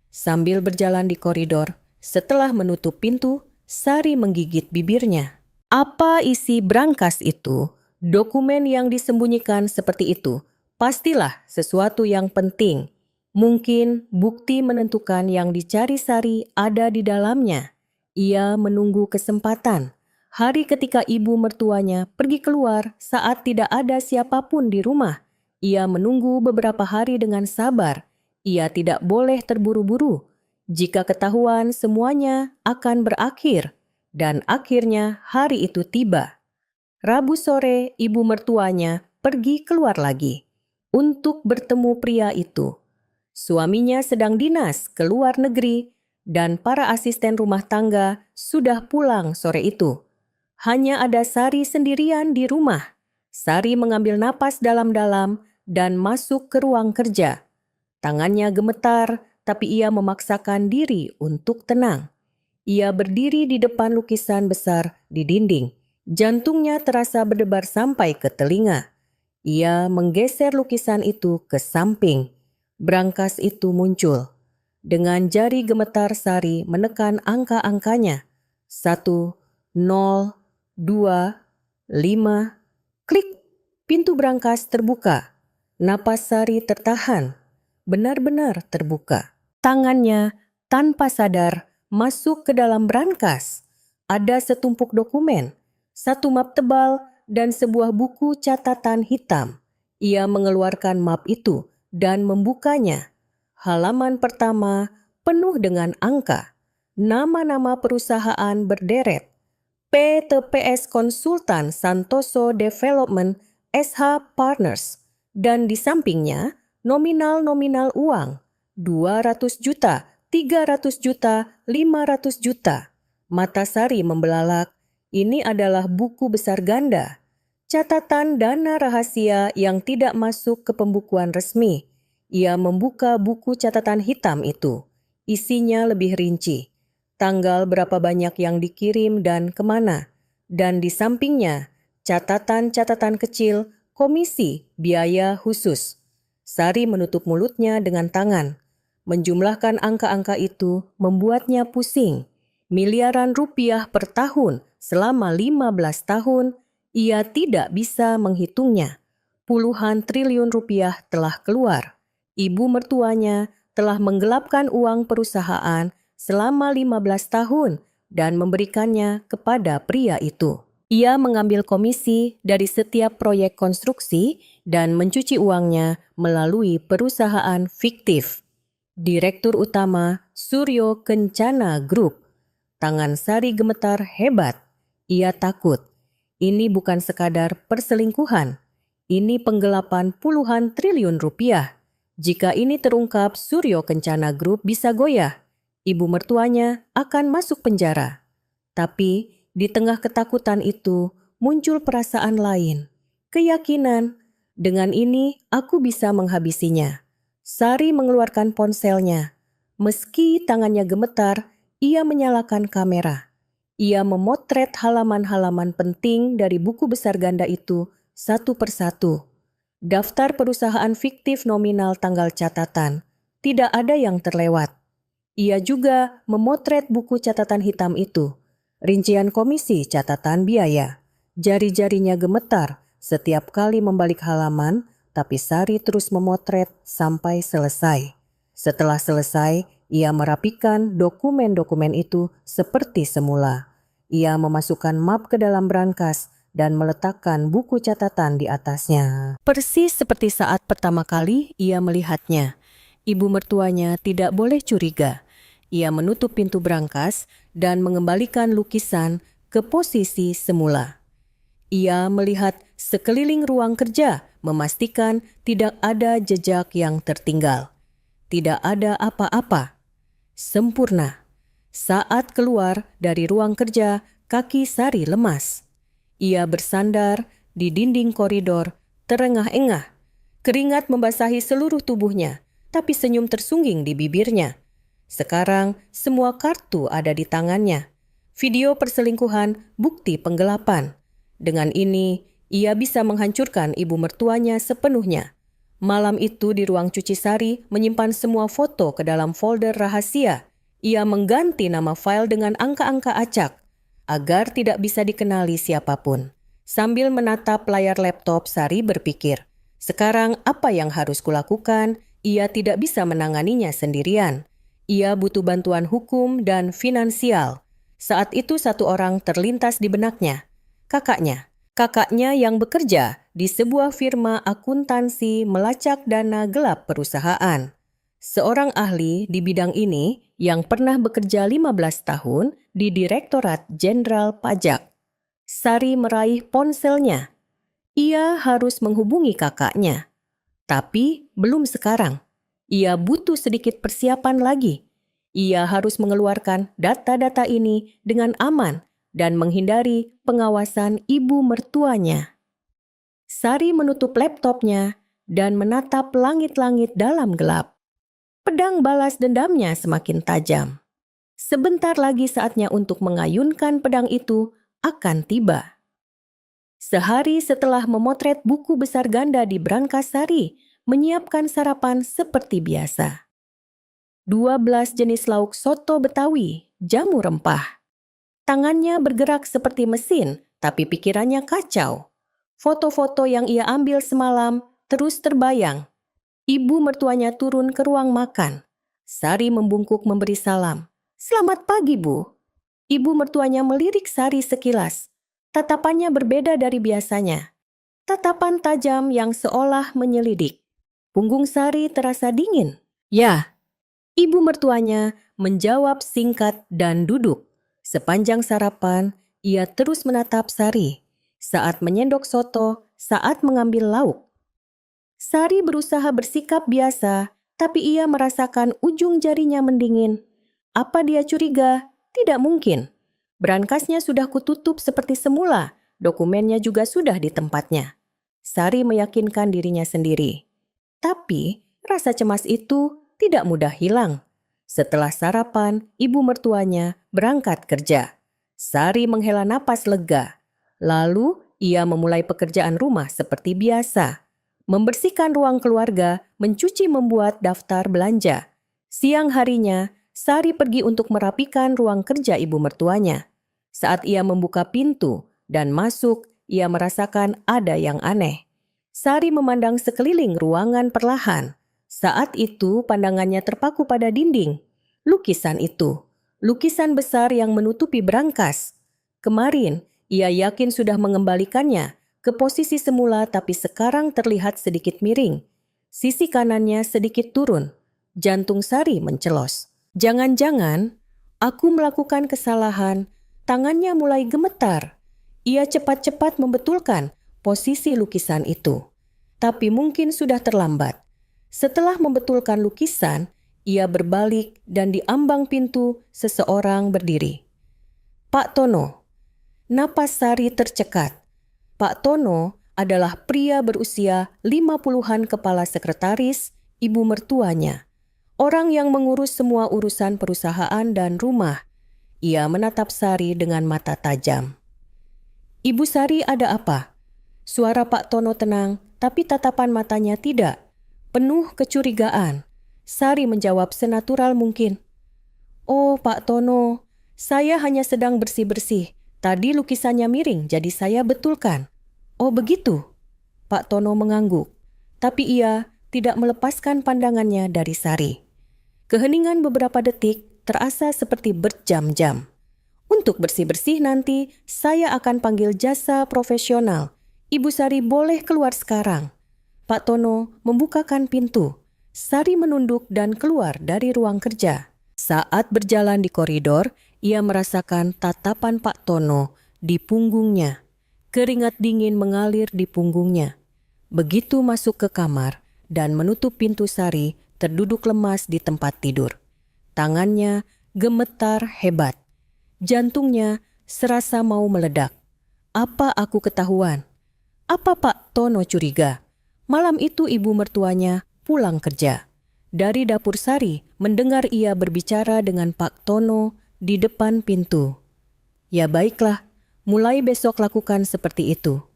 Sambil berjalan di koridor, setelah menutup pintu, Sari menggigit bibirnya. Apa isi brankas itu? Dokumen yang disembunyikan seperti itu pastilah sesuatu yang penting. Mungkin bukti menentukan yang dicari Sari ada di dalamnya. Ia menunggu kesempatan. Hari ketika ibu mertuanya pergi keluar saat tidak ada siapapun di rumah. Ia menunggu beberapa hari dengan sabar. Ia tidak boleh terburu-buru. Jika ketahuan, semuanya akan berakhir. Dan akhirnya hari itu tiba. Rabu sore, ibu mertuanya pergi keluar lagi untuk bertemu pria itu. Suaminya sedang dinas ke luar negeri dan para asisten rumah tangga sudah pulang sore itu. Hanya ada Sari sendirian di rumah. Sari mengambil napas dalam-dalam dan masuk ke ruang kerja. Tangannya gemetar, tapi ia memaksakan diri untuk tenang. Ia berdiri di depan lukisan besar di dinding. Jantungnya terasa berdebar sampai ke telinga. Ia menggeser lukisan itu ke samping. Brankas itu muncul. Dengan jari gemetar Sari menekan angka-angkanya. 1, 0, 2, 5. Klik! Pintu brankas terbuka. Napas Sari tertahan. Benar-benar terbuka. Tangannya tanpa sadar masuk ke dalam brankas. Ada setumpuk dokumen, satu map tebal, dan sebuah buku catatan hitam. Ia mengeluarkan map itu dan membukanya. Halaman pertama penuh dengan angka. Nama-nama perusahaan berderet. PTPS Konsultan Santoso Development SH Partners. Dan di sampingnya nominal-nominal uang. 200 juta, 300 juta, 500 juta. Mata Sari membelalak. Ini adalah buku besar ganda. Catatan dana rahasia yang tidak masuk ke pembukuan resmi. Ia membuka buku catatan hitam itu. Isinya lebih rinci. Tanggal berapa banyak yang dikirim dan kemana. Dan di sampingnya, catatan-catatan kecil, komisi, biaya khusus. Sari menutup mulutnya dengan tangan. Menjumlahkan angka-angka itu membuatnya pusing. Miliaran rupiah per tahun selama 15 tahun, ia tidak bisa menghitungnya. Puluhan triliun rupiah telah keluar. Ibu mertuanya telah menggelapkan uang perusahaan selama 15 tahun dan memberikannya kepada pria itu. Ia mengambil komisi dari setiap proyek konstruksi dan mencuci uangnya melalui perusahaan fiktif. Direktur Utama Suryo Kencana Group. Tangan Sari gemetar hebat. Ia takut. Ini bukan sekadar perselingkuhan. Ini penggelapan puluhan triliun rupiah. Jika ini terungkap, Suryo Kencana Group bisa goyah. Ibu mertuanya akan masuk penjara. Tapi di tengah ketakutan itu muncul perasaan lain. Keyakinan, dengan ini aku bisa menghabisinya. Sari mengeluarkan ponselnya. Meski tangannya gemetar, ia menyalakan kamera. Ia memotret halaman-halaman penting dari buku besar ganda itu satu persatu. Daftar perusahaan fiktif nominal tanggal catatan. Tidak ada yang terlewat. Ia juga memotret buku catatan hitam itu. Rincian komisi catatan biaya. Jari-jarinya gemetar setiap kali membalik halaman, tapi Sari terus memotret sampai selesai. Setelah selesai, ia merapikan dokumen-dokumen itu seperti semula. Ia memasukkan map ke dalam brankas dan meletakkan buku catatan di atasnya. Persis seperti saat pertama kali ia melihatnya. Ibu mertuanya tidak boleh curiga. Ia menutup pintu brankas dan mengembalikan lukisan ke posisi semula. Ia melihat sekeliling ruang kerja, memastikan tidak ada jejak yang tertinggal. Tidak ada apa-apa. Sempurna. Saat keluar dari ruang kerja, kaki Sari lemas. Ia bersandar di dinding koridor, terengah-engah. Keringat membasahi seluruh tubuhnya, tapi senyum tersungging di bibirnya. Sekarang semua kartu ada di tangannya. Video perselingkuhan, bukti penggelapan. Dengan ini, ia bisa menghancurkan ibu mertuanya sepenuhnya. Malam itu di ruang cuci Sari menyimpan semua foto ke dalam folder rahasia. Ia mengganti nama file dengan angka-angka acak agar tidak bisa dikenali siapapun. Sambil menatap layar laptop, Sari berpikir, sekarang apa yang harus kulakukan? Ia tidak bisa menanganinya sendirian. Ia butuh bantuan hukum dan finansial. Saat itu satu orang terlintas di benaknya. Kakaknya. Kakaknya yang bekerja di sebuah firma akuntansi melacak dana gelap perusahaan. Seorang ahli di bidang ini yang pernah bekerja 15 tahun di Direktorat Jenderal Pajak. Sari meraih ponselnya. Ia harus menghubungi kakaknya. Tapi belum sekarang. Ia butuh sedikit persiapan lagi. Ia harus mengeluarkan data-data ini dengan aman dan menghindari pengawasan ibu mertuanya. Sari menutup laptopnya dan menatap langit-langit dalam gelap. Pedang balas dendamnya semakin tajam. Sebentar lagi saatnya untuk mengayunkan pedang itu akan tiba. Sehari setelah memotret buku besar ganda di brankas, Sari menyiapkan sarapan seperti biasa. 12 jenis lauk soto Betawi, jamu rempah. Tangannya bergerak seperti mesin, tapi pikirannya kacau. Foto-foto yang ia ambil semalam terus terbayang. Ibu mertuanya turun ke ruang makan. Sari membungkuk memberi salam. "Selamat pagi, Bu." Ibu mertuanya melirik Sari sekilas. Tatapannya berbeda dari biasanya. Tatapan tajam yang seolah menyelidik. Punggung Sari terasa dingin. "Ya." Ibu mertuanya menjawab singkat dan duduk. Sepanjang sarapan, ia terus menatap Sari. Saat menyendok soto, saat mengambil lauk. Sari berusaha bersikap biasa, tapi ia merasakan ujung jarinya mendingin. Apa dia curiga? Tidak mungkin. Berangkasnya sudah kututup seperti semula, dokumennya juga sudah di tempatnya. Sari meyakinkan dirinya sendiri. Tapi rasa cemas itu tidak mudah hilang. Setelah sarapan, ibu mertuanya berangkat kerja. Sari menghela napas lega. Lalu ia memulai pekerjaan rumah seperti biasa. Membersihkan ruang keluarga, mencuci, membuat daftar belanja. Siang harinya, Sari pergi untuk merapikan ruang kerja ibu mertuanya. Saat ia membuka pintu dan masuk, ia merasakan ada yang aneh. Sari memandang sekeliling ruangan perlahan. Saat itu pandangannya terpaku pada dinding. Lukisan itu, lukisan besar yang menutupi berangkas. Kemarin, ia yakin sudah mengembalikannya ke posisi semula, tapi sekarang terlihat sedikit miring. Sisi kanannya sedikit turun. Jantung Sari mencelos. Jangan-jangan aku melakukan kesalahan. Tangannya mulai gemetar. Ia cepat-cepat membetulkan posisi lukisan itu. Tapi mungkin sudah terlambat. Setelah membetulkan lukisan, ia berbalik dan di ambang pintu seseorang berdiri. Pak Tono. Napas Sari tercekat. Pak Tono adalah pria berusia 50-an, kepala sekretaris ibu mertuanya. Orang yang mengurus semua urusan perusahaan dan rumah. Ia menatap Sari dengan mata tajam. "Ibu Sari, ada apa?" Suara Pak Tono tenang, tapi tatapan matanya tidak. Penuh kecurigaan. Sari menjawab senatural mungkin. "Oh, Pak Tono, saya hanya sedang bersih-bersih. Tadi lukisannya miring, jadi saya betulkan." "Oh begitu?" Pak Tono mengangguk. Tapi ia tidak melepaskan pandangannya dari Sari. Keheningan beberapa detik terasa seperti berjam-jam. "Untuk bersih-bersih nanti, saya akan panggil jasa profesional. Ibu Sari boleh keluar sekarang." Pak Tono membukakan pintu. Sari menunduk dan keluar dari ruang kerja. Saat berjalan di koridor, ia merasakan tatapan Pak Tono di punggungnya. Keringat dingin mengalir di punggungnya. Begitu masuk ke kamar dan menutup pintu, Sari terduduk lemas di tempat tidur. Tangannya gemetar hebat. Jantungnya serasa mau meledak. Apa aku ketahuan? Apa Pak Tono curiga? Malam itu ibu mertuanya pulang kerja. Dari dapur Sari mendengar ia berbicara dengan Pak Tono di depan pintu. "Ya baiklah, mulai besok lakukan seperti itu."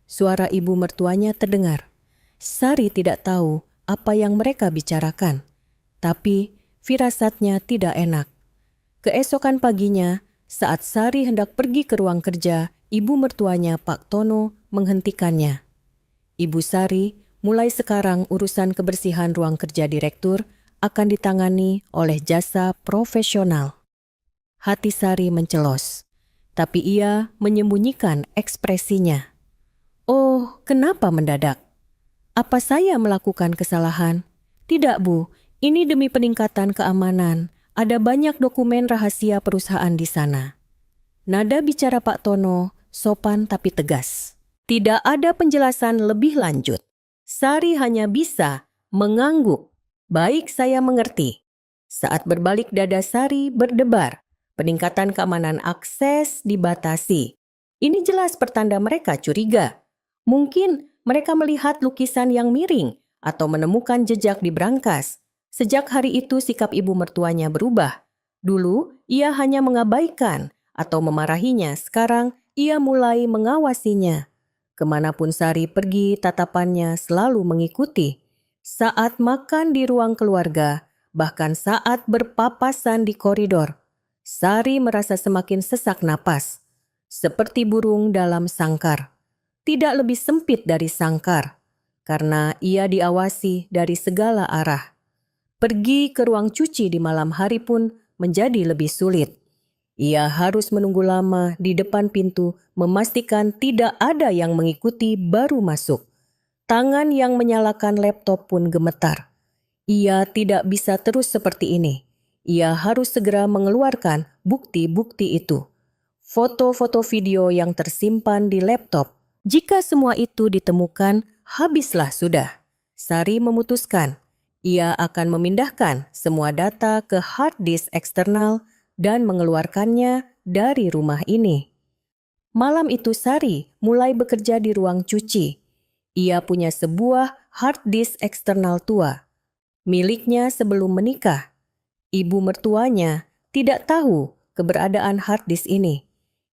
Suara ibu mertuanya terdengar. Sari tidak tahu apa yang mereka bicarakan, tapi firasatnya tidak enak. Keesokan paginya, saat Sari hendak pergi ke ruang kerja, ibu mertuanya Pak Tono menghentikannya. "Ibu Sari, mulai sekarang urusan kebersihan ruang kerja direktur akan ditangani oleh jasa profesional." Hati Sari mencelos, tapi ia menyembunyikan ekspresinya. "Oh, kenapa mendadak? Apa saya melakukan kesalahan?" "Tidak, Bu. Ini demi peningkatan keamanan. Ada banyak dokumen rahasia perusahaan di sana." Nada bicara Pak Tono sopan tapi tegas. Tidak ada penjelasan lebih lanjut. Sari hanya bisa mengangguk. "Baik, saya mengerti." Saat berbalik dada Sari berdebar. Peningkatan keamanan akses dibatasi. Ini jelas pertanda mereka curiga. Mungkin mereka melihat lukisan yang miring atau menemukan jejak di berangkas. Sejak hari itu sikap ibu mertuanya berubah. Dulu ia hanya mengabaikan atau memarahinya, sekarang ia mulai mengawasinya. Kemanapun Sari pergi, tatapannya selalu mengikuti. Saat makan di ruang keluarga, bahkan saat berpapasan di koridor, Sari merasa semakin sesak napas, seperti burung dalam sangkar. Tidak lebih sempit dari sangkar, karena ia diawasi dari segala arah. Pergi ke ruang cuci di malam hari pun menjadi lebih sulit. Ia harus menunggu lama di depan pintu, memastikan tidak ada yang mengikuti baru masuk. Tangan yang menyalakan laptop pun gemetar. Ia tidak bisa terus seperti ini. Ia harus segera mengeluarkan bukti-bukti itu. Foto-foto video yang tersimpan di laptop. Jika semua itu ditemukan, habislah sudah. Sari memutuskan, ia akan memindahkan semua data ke hard disk eksternal dan mengeluarkannya dari rumah ini. Malam itu Sari mulai bekerja di ruang cuci. Ia punya sebuah hard disk eksternal tua, miliknya sebelum menikah. Ibu mertuanya tidak tahu keberadaan hard disk ini.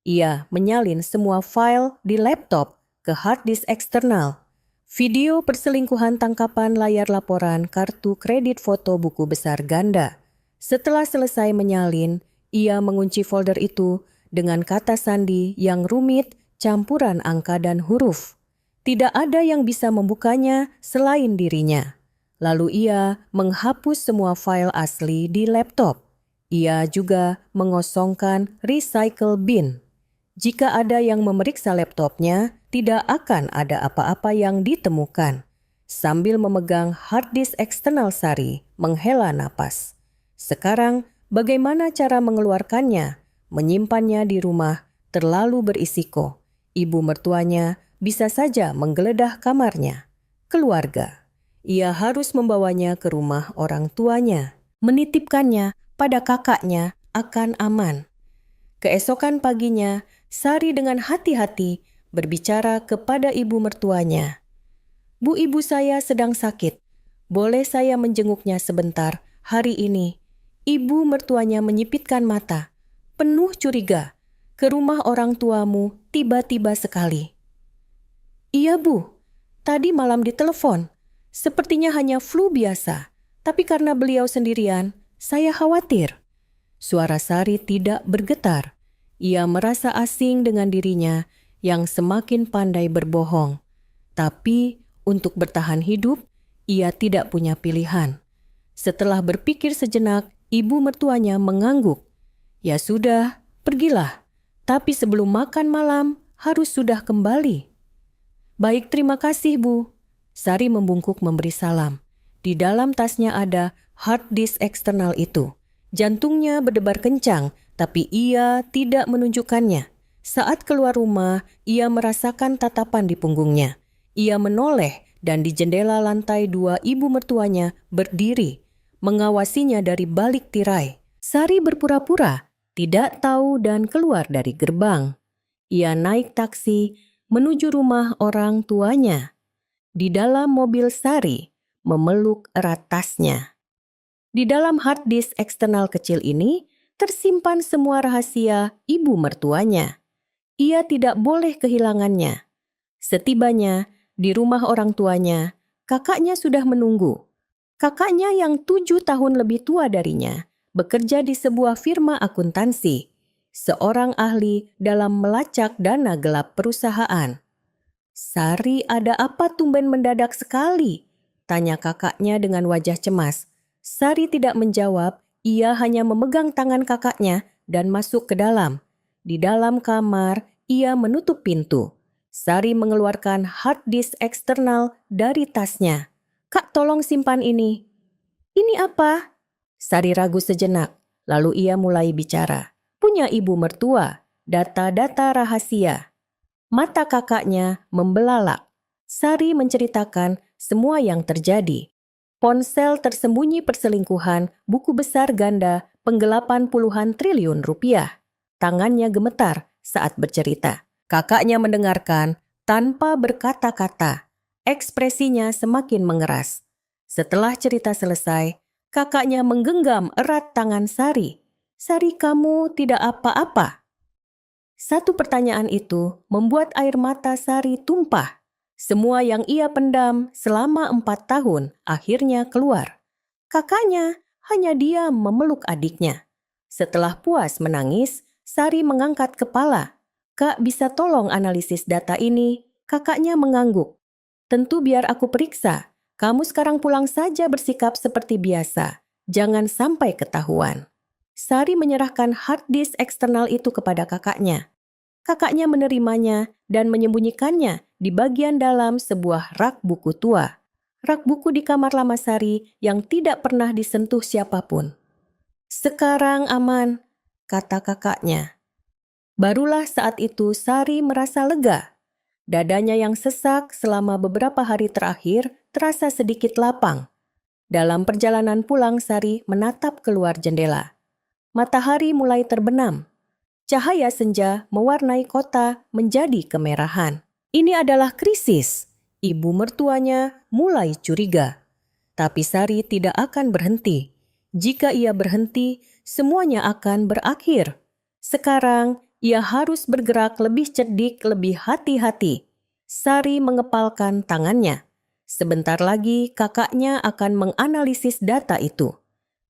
Ia menyalin semua file di laptop ke hard disk eksternal. Video perselingkuhan tangkapan layar laporan kartu kredit foto buku besar ganda. Setelah selesai menyalin, ia mengunci folder itu dengan kata sandi yang rumit, campuran angka dan huruf. Tidak ada yang bisa membukanya selain dirinya. Lalu ia menghapus semua file asli di laptop. Ia juga mengosongkan recycle bin. Jika ada yang memeriksa laptopnya, tidak akan ada apa-apa yang ditemukan. Sambil memegang hard disk eksternal Sari, menghela napas. Sekarang, bagaimana cara mengeluarkannya? Menyimpannya di rumah terlalu berisiko. Ibu mertuanya bisa saja menggeledah kamarnya. Keluarga. Ia harus membawanya ke rumah orang tuanya. Menitipkannya pada kakaknya akan aman. Keesokan paginya, Sari dengan hati-hati berbicara kepada ibu mertuanya. "Bu, ibu saya sedang sakit. Boleh saya menjenguknya sebentar hari ini?" Ibu mertuanya menyipitkan mata, penuh curiga. "Ke rumah orang tuamu tiba-tiba sekali." "Iya, Bu. Tadi malam ditelepon. Sepertinya hanya flu biasa, tapi karena beliau sendirian, saya khawatir." Suara Sari tidak bergetar. Ia merasa asing dengan dirinya yang semakin pandai berbohong. Tapi untuk bertahan hidup, ia tidak punya pilihan. Setelah berpikir sejenak, ibu mertuanya mengangguk. "Ya sudah, pergilah. Tapi sebelum makan malam, harus sudah kembali." "Baik, terima kasih, Bu." Sari membungkuk memberi salam. Di dalam tasnya ada hard disk eksternal itu. Jantungnya berdebar kencang, tapi ia tidak menunjukkannya. Saat keluar rumah, ia merasakan tatapan di punggungnya. Ia menoleh dan di jendela lantai 2 ibu mertuanya berdiri, mengawasinya dari balik tirai. Sari berpura-pura tidak tahu dan keluar dari gerbang. Ia naik taksi menuju rumah orang tuanya. Di dalam mobil Sari memeluk erat tasnya. Di dalam hard disk eksternal kecil ini tersimpan semua rahasia ibu mertuanya. Ia tidak boleh kehilangannya. Setibanya di rumah orang tuanya, kakaknya sudah menunggu. Kakaknya yang 7 tahun lebih tua darinya bekerja di sebuah firma akuntansi, seorang ahli dalam melacak dana gelap perusahaan. "Sari, ada apa tumben mendadak sekali?" tanya kakaknya dengan wajah cemas. Sari tidak menjawab, ia hanya memegang tangan kakaknya dan masuk ke dalam. Di dalam kamar, ia menutup pintu. Sari mengeluarkan hard disk eksternal dari tasnya. "Kak, tolong simpan ini." "Ini apa?" Sari ragu sejenak, lalu ia mulai bicara. "Punya ibu mertua, data-data rahasia." Mata kakaknya membelalak. Sari menceritakan semua yang terjadi. Ponsel tersembunyi perselingkuhan, buku besar ganda, penggelapan puluhan triliun rupiah. Tangannya gemetar saat bercerita. Kakaknya mendengarkan tanpa berkata-kata. Ekspresinya semakin mengeras. Setelah cerita selesai, kakaknya menggenggam erat tangan Sari. "Sari, kamu tidak apa-apa?" Satu pertanyaan itu membuat air mata Sari tumpah. Semua yang ia pendam selama 4 tahun akhirnya keluar. Kakaknya hanya diam memeluk adiknya. Setelah puas menangis, Sari mengangkat kepala. "Kak, bisa tolong analisis data ini?" Kakaknya mengangguk. "Tentu, biar aku periksa. Kamu sekarang pulang saja bersikap seperti biasa. Jangan sampai ketahuan." Sari menyerahkan hard disk eksternal itu kepada kakaknya. Kakaknya menerimanya dan menyembunyikannya di bagian dalam sebuah rak buku tua. Rak buku di kamar lama Sari yang tidak pernah disentuh siapapun. "Sekarang aman," kata kakaknya. Barulah saat itu Sari merasa lega. Dadanya yang sesak selama beberapa hari terakhir terasa sedikit lapang. Dalam perjalanan pulang, Sari menatap keluar jendela. Matahari mulai terbenam. Cahaya senja mewarnai kota menjadi kemerahan. Ini adalah krisis. Ibu mertuanya mulai curiga. Tapi Sari tidak akan berhenti. Jika ia berhenti, semuanya akan berakhir. Sekarang, ia harus bergerak lebih cerdik, lebih hati-hati. Sari mengepalkan tangannya. Sebentar lagi kakaknya akan menganalisis data itu.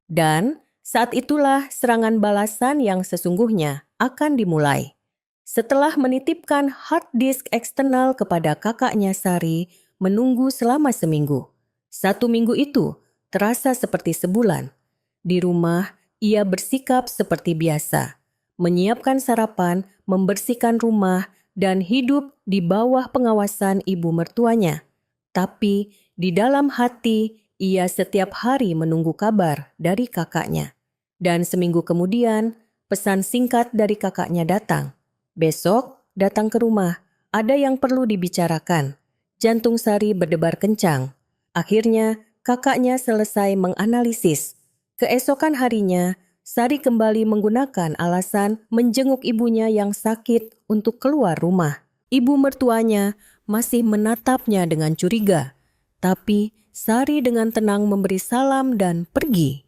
Dan saat itulah serangan balasan yang sesungguhnya akan dimulai. Setelah menitipkan hard disk eksternal kepada kakaknya, Sari menunggu selama seminggu. 1 minggu itu terasa seperti sebulan. Di rumah, ia bersikap seperti biasa. Menyiapkan sarapan, membersihkan rumah, dan hidup di bawah pengawasan ibu mertuanya. Tapi di dalam hati, ia setiap hari menunggu kabar dari kakaknya. Dan seminggu kemudian, pesan singkat dari kakaknya datang. "Besok datang ke rumah, ada yang perlu dibicarakan." Jantung Sari berdebar kencang. Akhirnya, kakaknya selesai menganalisis. Keesokan harinya, Sari kembali menggunakan alasan menjenguk ibunya yang sakit untuk keluar rumah. Ibu mertuanya masih menatapnya dengan curiga, tapi Sari dengan tenang memberi salam dan pergi.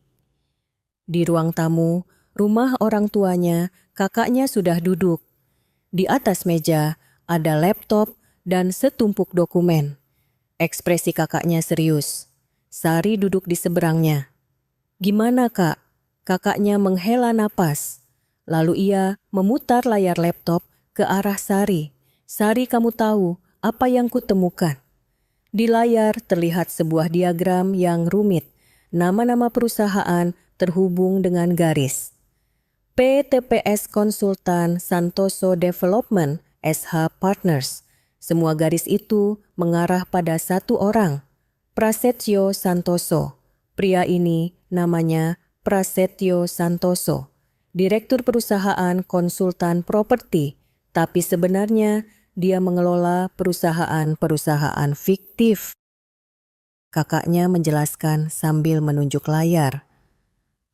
Di ruang tamu, rumah orang tuanya, kakaknya sudah duduk. Di atas meja ada laptop dan setumpuk dokumen. Ekspresi kakaknya serius. Sari duduk di seberangnya. "Gimana, Kak?" Kakaknya menghela napas. Lalu ia memutar layar laptop ke arah Sari. "Sari, kamu tahu apa yang kutemukan?" Di layar terlihat sebuah diagram yang rumit. Nama-nama perusahaan terhubung dengan garis. PTPS Konsultan Santoso Development SH Partners. Semua garis itu mengarah pada satu orang, Prasetyo Santoso. Pria ini namanya Prasetyo Santoso, direktur perusahaan konsultan properti, tapi sebenarnya dia mengelola perusahaan-perusahaan fiktif. Kakaknya menjelaskan sambil menunjuk layar.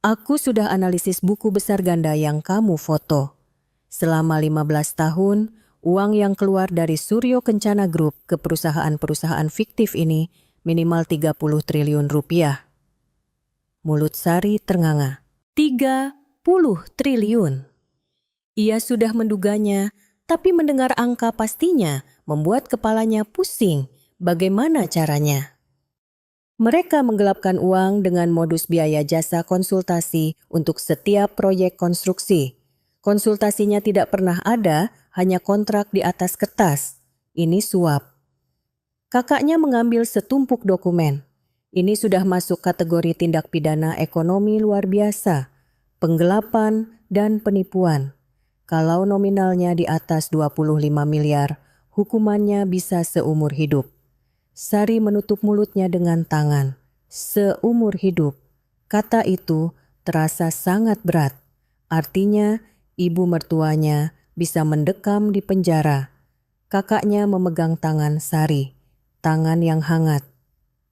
"Aku sudah analisis buku besar ganda yang kamu foto. Selama 15 tahun, uang yang keluar dari Suryo Kencana Group ke perusahaan-perusahaan fiktif ini minimal 30 triliun rupiah. Mulut Sari ternganga. 30 triliun. Ia sudah menduganya, tapi mendengar angka pastinya membuat kepalanya pusing. Bagaimana caranya? Mereka menggelapkan uang dengan modus biaya jasa konsultasi untuk setiap proyek konstruksi. Konsultasinya tidak pernah ada, hanya kontrak di atas kertas. Ini suap. Kakaknya mengambil setumpuk dokumen. Ini sudah masuk kategori tindak pidana ekonomi luar biasa, penggelapan dan penipuan. Kalau nominalnya di atas 25 miliar, hukumannya bisa seumur hidup. Sari menutup mulutnya dengan tangan. Seumur hidup. Kata itu terasa sangat berat. Artinya, ibu mertuanya bisa mendekam di penjara. Kakaknya memegang tangan Sari, tangan yang hangat.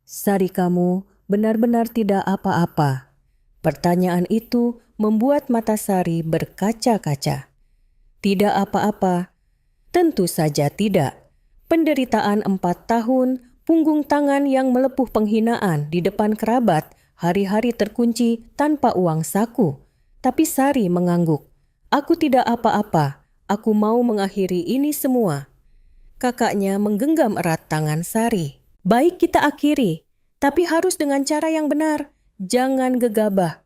"Sari, kamu benar-benar tidak apa-apa." Pertanyaan itu membuat mata Sari berkaca-kaca. Tidak apa-apa. Tentu saja tidak. Penderitaan 4 tahun, punggung tangan yang melepuh penghinaan di depan kerabat, hari-hari terkunci tanpa uang saku. Tapi Sari mengangguk. "Aku tidak apa-apa. Aku mau mengakhiri ini semua." Kakaknya menggenggam erat tangan Sari. "Baik, kita akhiri. Tapi harus dengan cara yang benar. Jangan gegabah."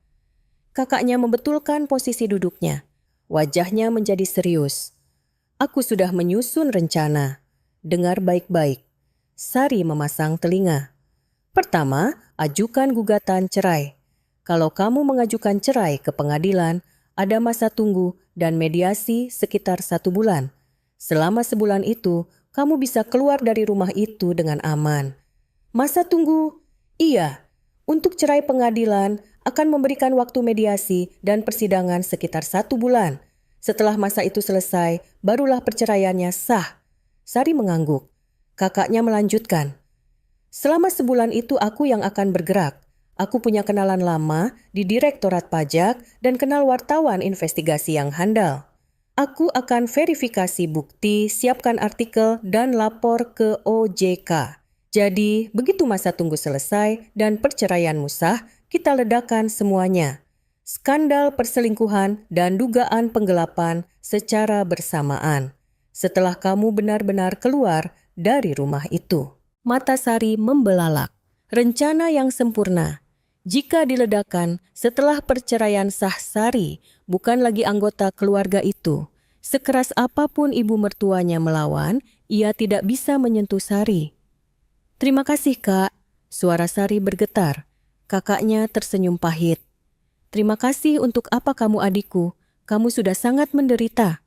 Kakaknya membetulkan posisi duduknya. Wajahnya menjadi serius. "Aku sudah menyusun rencana. Dengar baik-baik." Sari memasang telinga. "Pertama, ajukan gugatan cerai. Kalau kamu mengajukan cerai ke pengadilan, ada masa tunggu dan mediasi sekitar 1 bulan. Selama sebulan itu, kamu bisa keluar dari rumah itu dengan aman. Masa tunggu? Iya. Untuk cerai pengadilan akan memberikan waktu mediasi dan persidangan sekitar 1 bulan. Setelah masa itu selesai, barulah perceraiannya sah. Sari mengangguk. Kakaknya melanjutkan. Selama sebulan itu aku yang akan bergerak. Aku punya kenalan lama di Direktorat Pajak dan kenal wartawan investigasi yang handal. Aku akan verifikasi bukti, siapkan artikel, dan lapor ke OJK. Jadi, begitu masa tunggu selesai dan perceraianmu sah, kita ledakan semuanya. Skandal perselingkuhan dan dugaan penggelapan secara bersamaan. Setelah kamu benar-benar keluar dari rumah itu. Mata Sari membelalak. Rencana yang sempurna. Jika diledakan setelah perceraian sah Sari, bukan lagi anggota keluarga itu. Sekeras apapun ibu mertuanya melawan, ia tidak bisa menyentuh Sari. Terima kasih, Kak. Suara Sari bergetar. Kakaknya tersenyum pahit. Terima kasih untuk apa kamu adikku. Kamu sudah sangat menderita.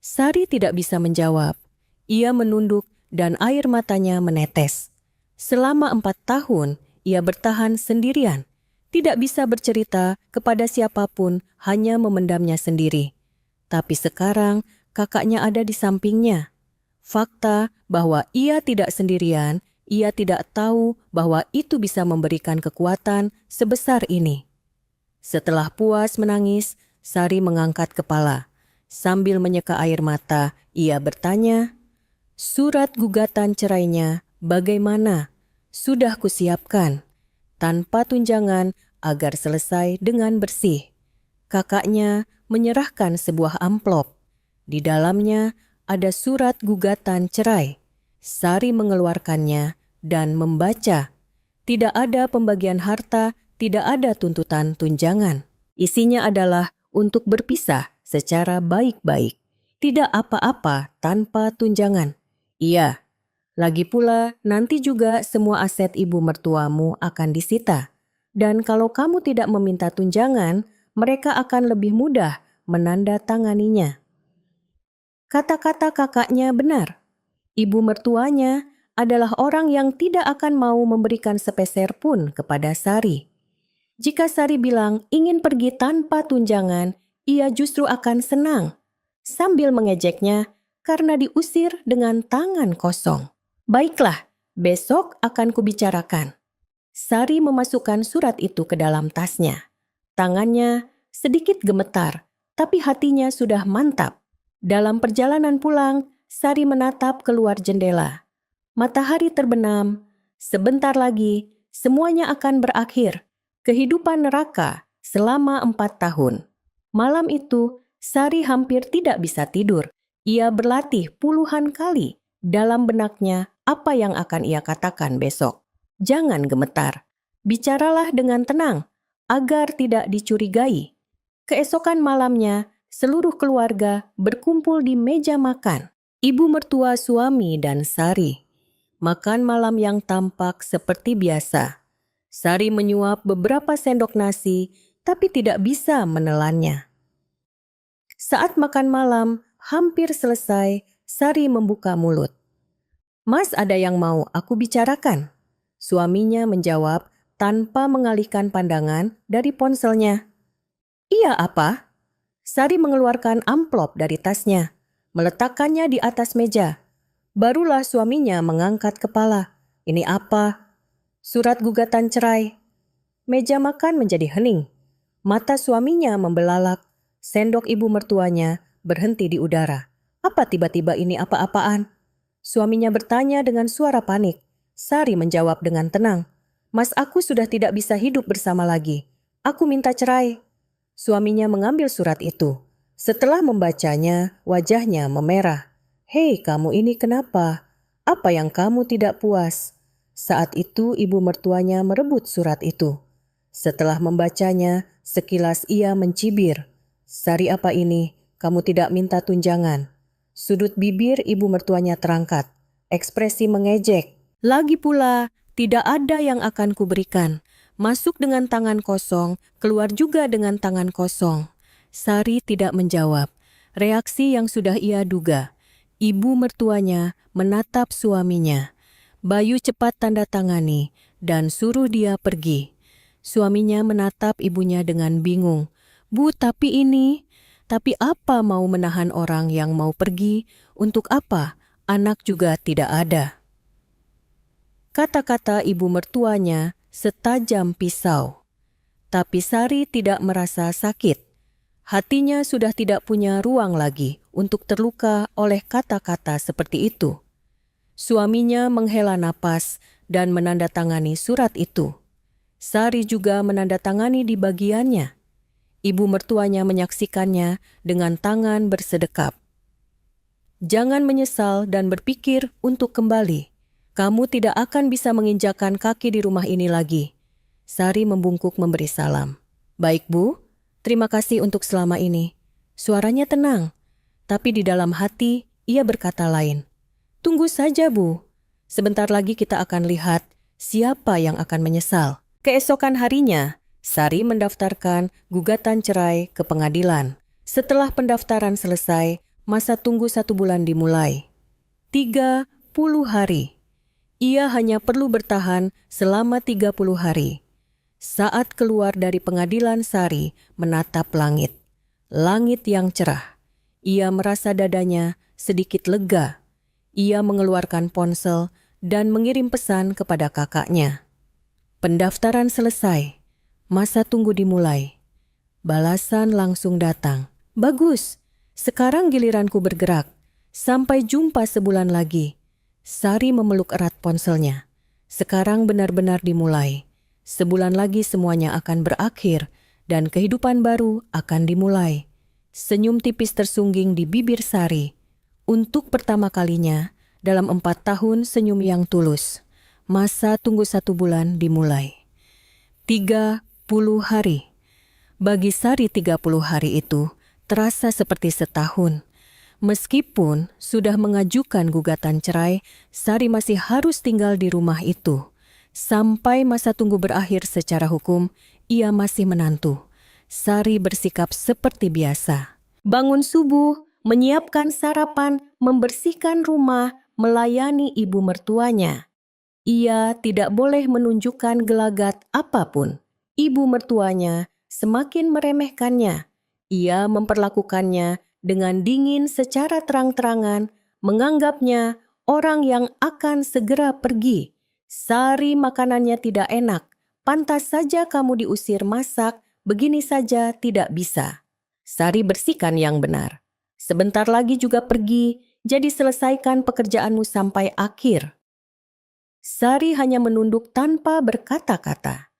Sari tidak bisa menjawab. Ia menunduk dan air matanya menetes. Selama 4 tahun, ia bertahan sendirian. Tidak bisa bercerita kepada siapapun, hanya memendamnya sendiri. Tapi sekarang, kakaknya ada di sampingnya. Fakta bahwa ia tidak sendirian, ia tidak tahu bahwa itu bisa memberikan kekuatan sebesar ini. Setelah puas menangis, Sari mengangkat kepala. Sambil menyeka air mata, ia bertanya, "Surat gugatan cerainya bagaimana? Sudah kusiapkan, tanpa tunjangan agar selesai dengan bersih." Kakaknya menyerahkan sebuah amplop. Di dalamnya ada surat gugatan cerai. Sari mengeluarkannya dan membaca. Tidak ada pembagian harta, tidak ada tuntutan tunjangan. Isinya adalah untuk berpisah secara baik-baik. Tidak apa-apa tanpa tunjangan. Iya, lagi pula nanti juga semua aset ibu mertuamu akan disita. Dan kalau kamu tidak meminta tunjangan, mereka akan lebih mudah menandatanganinya. Kata-kata kakaknya benar. Ibu mertuanya adalah orang yang tidak akan mau memberikan sepeser pun kepada Sari. Jika Sari bilang ingin pergi tanpa tunjangan, ia justru akan senang. Sambil mengejeknya karena diusir dengan tangan kosong. Baiklah, besok akan kubicarakan. Sari memasukkan surat itu ke dalam tasnya. Tangannya sedikit gemetar, tapi hatinya sudah mantap. Dalam perjalanan pulang, Sari menatap keluar jendela. Matahari terbenam. Sebentar lagi, semuanya akan berakhir. Kehidupan neraka selama 4 tahun. Malam itu, Sari hampir tidak bisa tidur. Ia berlatih puluhan kali dalam benaknya apa yang akan ia katakan besok. Jangan gemetar. Bicaralah dengan tenang agar tidak dicurigai. Keesokan malamnya, seluruh keluarga berkumpul di meja makan. Ibu mertua suami dan Sari. Makan malam yang tampak seperti biasa. Sari menyuap beberapa sendok nasi, tapi tidak bisa menelannya. Saat makan malam hampir selesai, Sari membuka mulut. "Mas, ada yang mau aku bicarakan?" Suaminya menjawab tanpa mengalihkan pandangan dari ponselnya. "Iya, apa?" Sari mengeluarkan amplop dari tasnya, meletakkannya di atas meja. Barulah suaminya mengangkat kepala. "Ini apa?" "Surat gugatan cerai." Meja makan menjadi hening. Mata suaminya membelalak. Sendok ibu mertuanya berhenti di udara. "Apa tiba-tiba ini apa-apaan?" Suaminya bertanya dengan suara panik. Sari menjawab dengan tenang. "Mas, aku sudah tidak bisa hidup bersama lagi. Aku minta cerai." Suaminya mengambil surat itu. Setelah membacanya, wajahnya memerah. "Hei, kamu ini kenapa? Apa yang kamu tidak puas?" Saat itu ibu mertuanya merebut surat itu. Setelah membacanya, sekilas ia mencibir. "Sari, apa ini? Kamu tidak minta tunjangan." Sudut bibir ibu mertuanya terangkat. Ekspresi mengejek. "Lagi pula, tidak ada yang akan kuberikan. Masuk dengan tangan kosong, keluar juga dengan tangan kosong. Sari tidak menjawab. Reaksi yang sudah ia duga. Ibu mertuanya menatap suaminya. Bayu cepat tanda tangani dan suruh dia pergi. Suaminya menatap ibunya dengan bingung. "Bu, tapi ini..." Tapi apa mau menahan orang yang mau pergi? Untuk apa? Anak juga tidak ada. Kata-kata ibu mertuanya setajam pisau. Tapi Sari tidak merasa sakit. Hatinya sudah tidak punya ruang lagi untuk terluka oleh kata-kata seperti itu. Suaminya menghela napas dan menandatangani surat itu. Sari juga menandatangani di bagiannya. Ibu mertuanya menyaksikannya dengan tangan bersedekap. "Jangan menyesal dan berpikir untuk kembali. Kamu tidak akan bisa menginjakkan kaki di rumah ini lagi." Sari membungkuk memberi salam. "Baik, Bu. Terima kasih untuk selama ini." Suaranya tenang, tapi di dalam hati ia berkata lain. "Tunggu saja, Bu. Sebentar lagi kita akan lihat siapa yang akan menyesal." Keesokan harinya, Sari mendaftarkan gugatan cerai ke pengadilan. Setelah pendaftaran selesai, masa tunggu 1 bulan dimulai. 30 hari. Ia hanya perlu bertahan selama 30 hari. Saat keluar dari pengadilan, Sari menatap langit. Langit yang cerah. Ia merasa dadanya sedikit lega. Ia mengeluarkan ponsel dan mengirim pesan kepada kakaknya. Pendaftaran selesai. Masa tunggu dimulai. Balasan langsung datang. "Bagus, sekarang giliranku bergerak. Sampai jumpa sebulan lagi." Sari memeluk erat ponselnya. Sekarang benar-benar dimulai. Sebulan lagi semuanya akan berakhir dan kehidupan baru akan dimulai. Senyum tipis tersungging di bibir Sari. Untuk pertama kalinya dalam 4 tahun senyum yang tulus. Masa tunggu 1 bulan dimulai. 30 hari. Bagi Sari 30 hari itu terasa seperti setahun. Meskipun sudah mengajukan gugatan cerai, Sari masih harus tinggal di rumah itu. Sampai masa tunggu berakhir secara hukum, ia masih menantu. Sari bersikap seperti biasa. Bangun subuh, menyiapkan sarapan, membersihkan rumah, melayani ibu mertuanya. Ia tidak boleh menunjukkan gelagat apapun. Ibu mertuanya semakin meremehkannya. Ia memperlakukannya dengan dingin secara terang-terangan, menganggapnya orang yang akan segera pergi. Sari makanannya tidak enak. "Pantas saja kamu diusir masak, begini saja tidak bisa." Sari bersihkan yang benar. "Sebentar lagi juga pergi, jadi selesaikan pekerjaanmu sampai akhir." Sari hanya menunduk tanpa berkata-kata.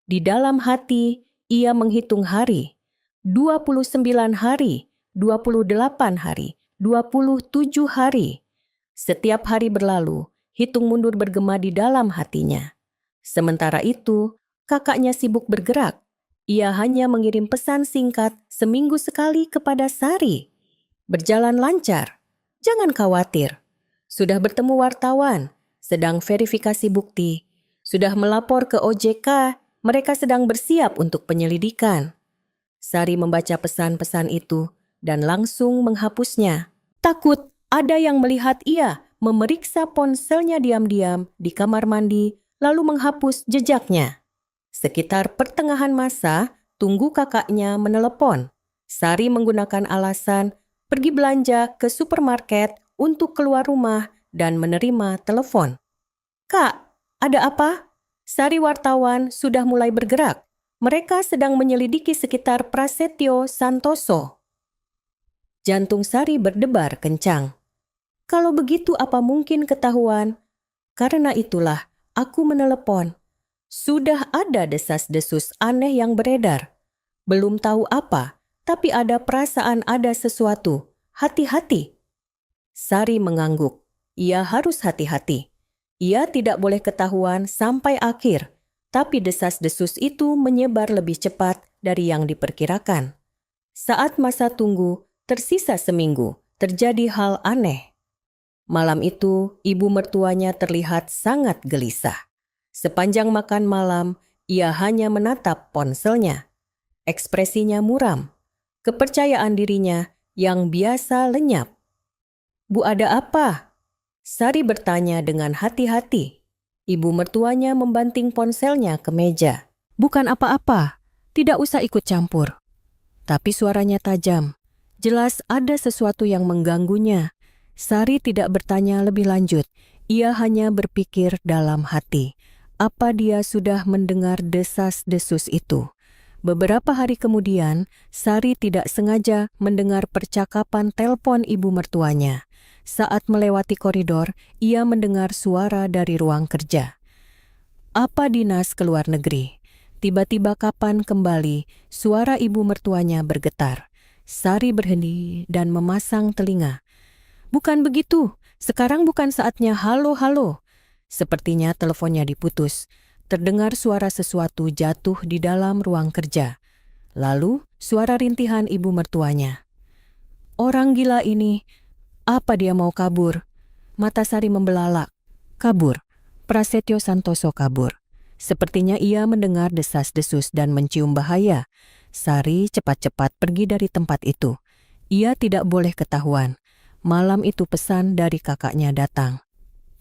Di dalam hati, ia menghitung hari. 29 hari, 28 hari, 27 hari. Setiap hari berlalu, hitung mundur bergema di dalam hatinya. Sementara itu, kakaknya sibuk bergerak. Ia hanya mengirim pesan singkat seminggu sekali kepada Sari. "Berjalan lancar. Jangan khawatir. Sudah bertemu wartawan. Sedang verifikasi bukti. Sudah melapor ke OJK. Mereka sedang bersiap untuk penyelidikan." Sari membaca pesan-pesan itu dan langsung menghapusnya. Takut ada yang melihat ia memeriksa ponselnya diam-diam di kamar mandi lalu menghapus jejaknya. Sekitar pertengahan masa, tunggu kakaknya menelepon. Sari menggunakan alasan pergi belanja ke supermarket untuk keluar rumah dan menerima telepon. "Kak, ada apa?" Sari wartawan sudah mulai bergerak. Mereka sedang menyelidiki sekitar Prasetyo Santoso. Jantung Sari berdebar kencang. "Kalau begitu apa mungkin ketahuan? Karena itulah aku menelepon. Sudah ada desas-desus aneh yang beredar. Belum tahu apa, tapi ada perasaan ada sesuatu. Hati-hati." Sari mengangguk. Ia harus hati-hati. Ia tidak boleh ketahuan sampai akhir, tapi desas-desus itu menyebar lebih cepat dari yang diperkirakan. Saat masa tunggu tersisa seminggu, terjadi hal aneh. Malam itu, ibu mertuanya terlihat sangat gelisah. Sepanjang makan malam, Ia hanya menatap ponselnya. Ekspresinya muram. Kepercayaan dirinya yang biasa lenyap. "Bu, ada apa?" Sari bertanya dengan hati-hati. Ibu mertuanya membanting ponselnya ke meja. "Bukan apa-apa, tidak usah ikut campur." Tapi suaranya tajam. Jelas ada sesuatu yang mengganggunya. Sari tidak bertanya lebih lanjut. Ia hanya berpikir dalam hati. Apa dia sudah mendengar desas-desus itu? Beberapa hari kemudian, Sari tidak sengaja mendengar percakapan telepon ibu mertuanya. Saat melewati koridor, ia mendengar suara dari ruang kerja. "Apa dinas ke luar negeri?" Tiba-tiba kapan kembali, suara ibu mertuanya bergetar. Sari berhenti dan memasang telinga. "Bukan begitu, sekarang bukan saatnya halo-halo." Sepertinya teleponnya diputus. Terdengar suara sesuatu jatuh di dalam ruang kerja. Lalu, suara rintihan ibu mertuanya. "Orang gila ini, apa dia mau kabur?" Mata Sari membelalak. Kabur. Prasetyo Santoso kabur. Sepertinya ia mendengar desas-desus dan mencium bahaya. Sari cepat-cepat pergi dari tempat itu. Ia tidak boleh ketahuan. Malam itu pesan dari kakaknya datang.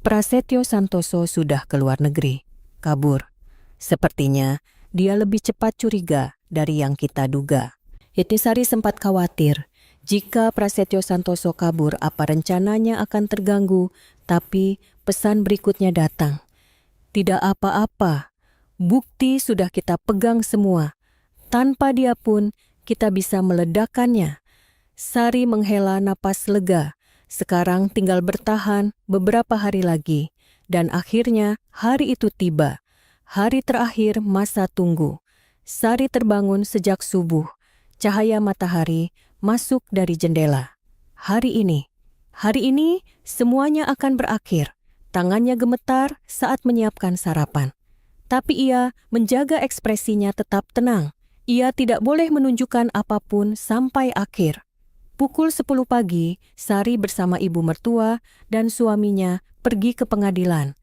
Prasetyo Santoso sudah ke luar negeri. Kabur. Sepertinya dia lebih cepat curiga dari yang kita duga. Sari sempat khawatir. Jika Prasetyo Santoso kabur, apa rencananya akan terganggu, tapi pesan berikutnya datang. "Tidak apa-apa. Bukti sudah kita pegang semua. Tanpa dia pun kita bisa meledakkannya." Sari menghela napas lega. Sekarang tinggal bertahan beberapa hari lagi. Dan akhirnya hari itu tiba. Hari terakhir masa tunggu. Sari terbangun sejak subuh. Cahaya matahari masuk dari jendela. Hari ini semuanya akan berakhir. Tangannya gemetar saat menyiapkan sarapan. Tapi ia menjaga ekspresinya tetap tenang. Ia tidak boleh menunjukkan apapun sampai akhir. Pukul 10 pagi, Sari bersama ibu mertua dan suaminya pergi ke pengadilan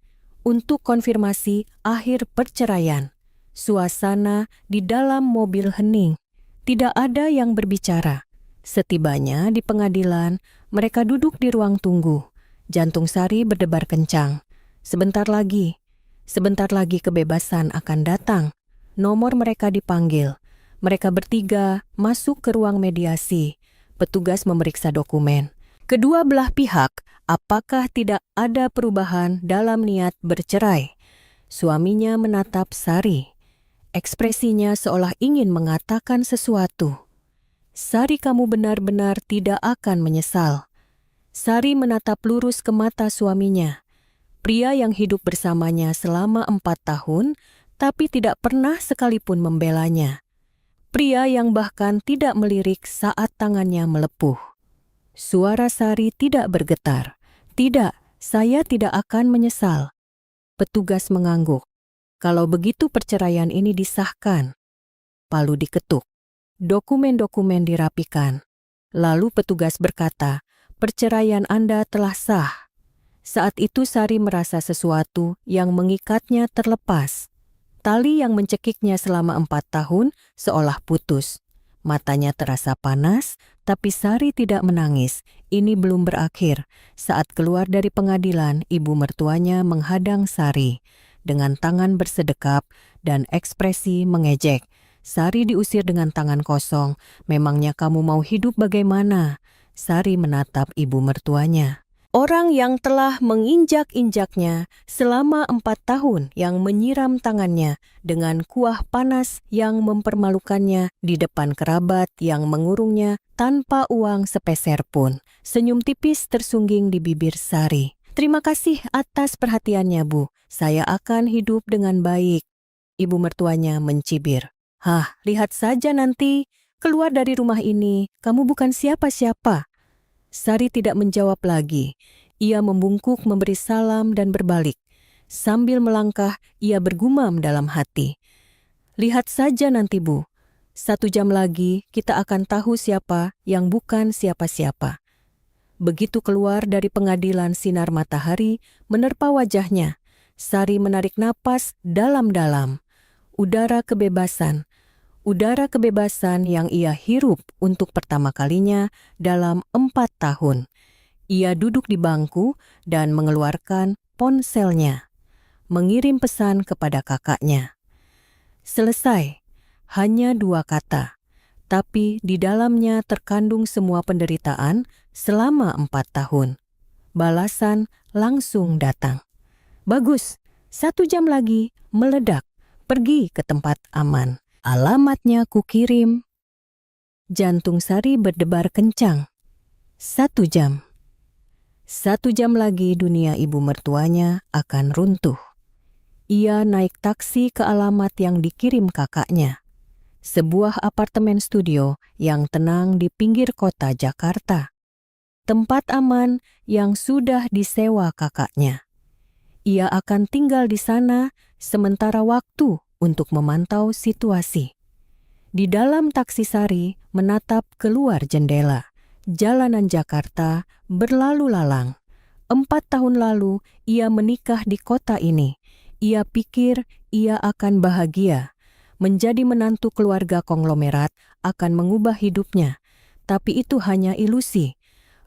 untuk konfirmasi akhir perceraian. Suasana di dalam mobil hening. Tidak ada yang berbicara. Setibanya di pengadilan, mereka duduk di ruang tunggu. Jantung Sari berdebar kencang. Sebentar lagi kebebasan akan datang. Nomor mereka dipanggil. Mereka bertiga masuk ke ruang mediasi. Petugas memeriksa dokumen. Kedua belah pihak, apakah tidak ada perubahan dalam niat bercerai? Suaminya menatap Sari. Ekspresinya seolah ingin mengatakan sesuatu. "Sari, kamu benar-benar tidak akan menyesal." Sari menatap lurus ke mata suaminya. Pria yang hidup bersamanya selama 4 tahun, tapi tidak pernah sekalipun membelanya. Pria yang bahkan tidak melirik saat tangannya melepuh. Suara Sari tidak bergetar. "Tidak, saya tidak akan menyesal." Petugas mengangguk. Kalau begitu perceraian ini disahkan. Palu diketuk. Dokumen-dokumen dirapikan. Lalu petugas berkata, "Perceraian Anda telah sah." Saat itu Sari merasa sesuatu yang mengikatnya terlepas. Tali yang mencekiknya selama 4 tahun seolah putus. Matanya terasa panas, tapi Sari tidak menangis. Ini belum berakhir. Saat keluar dari pengadilan, ibu mertuanya menghadang Sari. Dengan tangan bersedekap dan ekspresi mengejek. Sari diusir dengan tangan kosong. "Memangnya kamu mau hidup bagaimana?" Sari menatap ibu mertuanya. Orang yang telah menginjak-injaknya selama 4 tahun, yang menyiram tangannya dengan kuah panas yang mempermalukannya di depan kerabat yang mengurungnya tanpa uang sepeser pun. Senyum tipis tersungging di bibir Sari. "Terima kasih atas perhatiannya, Bu. Saya akan hidup dengan baik." Ibu mertuanya mencibir. "Hah, lihat saja nanti. Keluar dari rumah ini, kamu bukan siapa-siapa." Sari tidak menjawab lagi. Ia membungkuk memberi salam dan berbalik. Sambil melangkah, ia bergumam dalam hati. "Lihat saja nanti, Bu. 1 jam lagi kita akan tahu siapa yang bukan siapa-siapa." Begitu keluar dari pengadilan, sinar matahari menerpa wajahnya. Sari menarik napas dalam-dalam. udara kebebasan. Udara kebebasan yang ia hirup untuk pertama kalinya dalam 4 tahun. Ia duduk di bangku dan mengeluarkan ponselnya, mengirim pesan kepada kakaknya. Selesai, hanya 2 kata, tapi di dalamnya terkandung semua penderitaan selama 4 tahun. Balasan langsung datang. Bagus, 1 jam lagi meledak, pergi ke tempat aman. Alamatnya kukirim. Jantung Sari berdebar kencang. 1 jam. 1 jam lagi dunia ibu mertuanya akan runtuh. Ia naik taksi ke alamat yang dikirim kakaknya. Sebuah apartemen studio yang tenang di pinggir kota Jakarta. Tempat aman yang sudah disewa kakaknya. Ia akan tinggal di sana sementara waktu untuk memantau situasi. Di dalam taksi Sari menatap keluar jendela. Jalanan Jakarta berlalu lalang. 4 tahun lalu ia menikah di kota ini. Ia pikir ia akan bahagia. Menjadi menantu keluarga konglomerat akan mengubah hidupnya. Tapi itu hanya ilusi.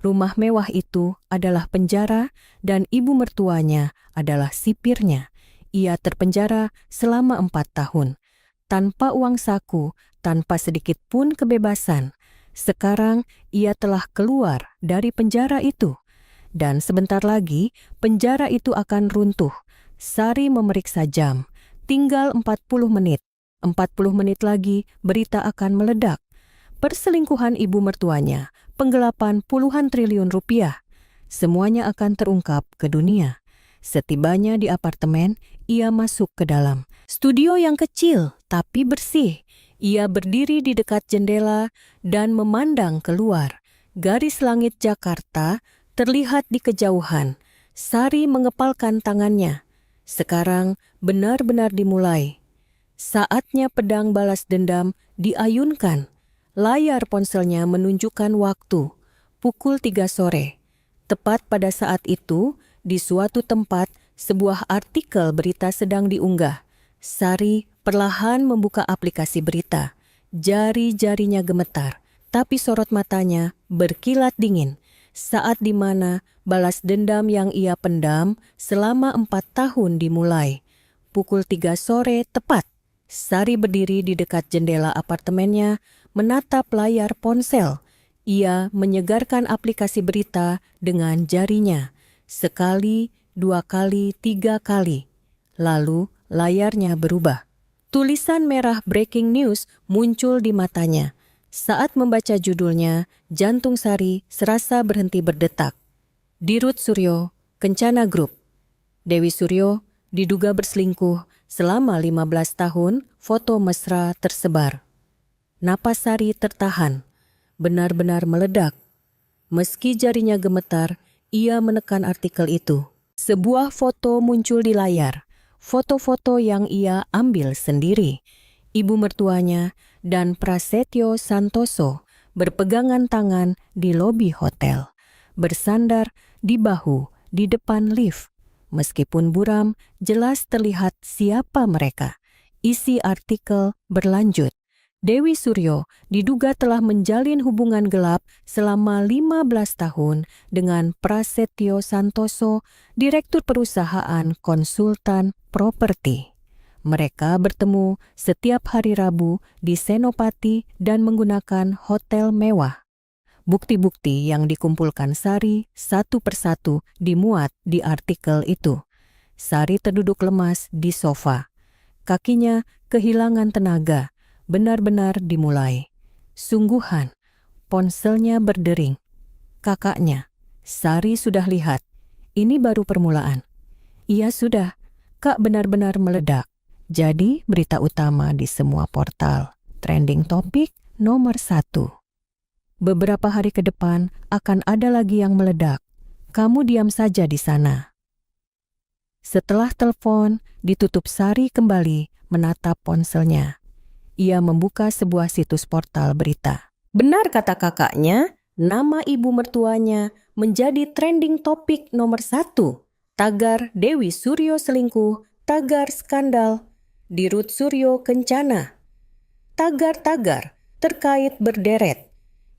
Rumah mewah itu adalah penjara dan ibu mertuanya adalah sipirnya. Ia terpenjara selama 4 tahun. Tanpa uang saku, tanpa sedikit pun kebebasan. Sekarang ia telah keluar dari penjara itu. Dan sebentar lagi penjara itu akan runtuh. Sari memeriksa jam. Tinggal 40 menit. 40 menit lagi berita akan meledak. Perselingkuhan ibu mertuanya, penggelapan puluhan triliun rupiah. Semuanya akan terungkap ke dunia. Setibanya di apartemen, ia masuk ke dalam. Studio yang kecil tapi bersih. Ia berdiri di dekat jendela dan memandang keluar. Garis langit Jakarta terlihat di kejauhan. Sari mengepalkan tangannya. Sekarang benar-benar dimulai. Saatnya pedang balas dendam diayunkan. Layar ponselnya menunjukkan waktu. Pukul 3 sore. Tepat pada saat itu, di suatu tempat, sebuah artikel berita sedang diunggah. Sari perlahan membuka aplikasi berita. Jari-jarinya gemetar, tapi sorot matanya berkilat dingin. Saat di mana balas dendam yang ia pendam selama 4 tahun dimulai. Pukul 3 sore tepat. Sari berdiri di dekat jendela apartemennya, menatap layar ponsel. Ia menyegarkan aplikasi berita dengan jarinya. Sekali, 2 kali, 3 kali. Lalu layarnya berubah. Tulisan merah breaking news muncul di matanya. Saat membaca judulnya, jantung Sari serasa berhenti berdetak. Dirut Suryo, Kencana Group. Dewi Suryo diduga berselingkuh selama 15 tahun, foto mesra tersebar. Napas Sari tertahan, benar-benar meledak. Meski jarinya gemetar, ia menekan artikel itu. Sebuah foto muncul di layar. Foto-foto yang ia ambil sendiri. Ibu mertuanya dan Prasetyo Santoso berpegangan tangan di lobi hotel. Bersandar di bahu di depan lift. Meskipun buram, jelas terlihat siapa mereka. Isi artikel berlanjut. Dewi Suryo diduga telah menjalin hubungan gelap selama 15 tahun dengan Prasetyo Santoso, direktur perusahaan konsultan properti. Mereka bertemu setiap hari Rabu di Senopati dan menggunakan hotel mewah. Bukti-bukti yang dikumpulkan Sari satu persatu dimuat di artikel itu. Sari terduduk lemas di sofa. Kakinya kehilangan tenaga. Benar-benar dimulai. Sungguhan, ponselnya berdering. Kakaknya, Sari sudah lihat. Ini baru permulaan. Iya sudah, Kak benar-benar meledak. Jadi berita utama di semua portal. Trending topik nomor 1. Beberapa hari ke depan akan ada lagi yang meledak. Kamu diam saja di sana. Setelah telepon, ditutup Sari kembali menatap ponselnya. Ia membuka sebuah situs portal berita. Benar kata kakaknya, nama ibu mertuanya menjadi trending topik nomor 1. Tagar Dewi Suryo selingkuh, tagar skandal. Dirut Suryo Kencana. Tagar-tagar terkait berderet.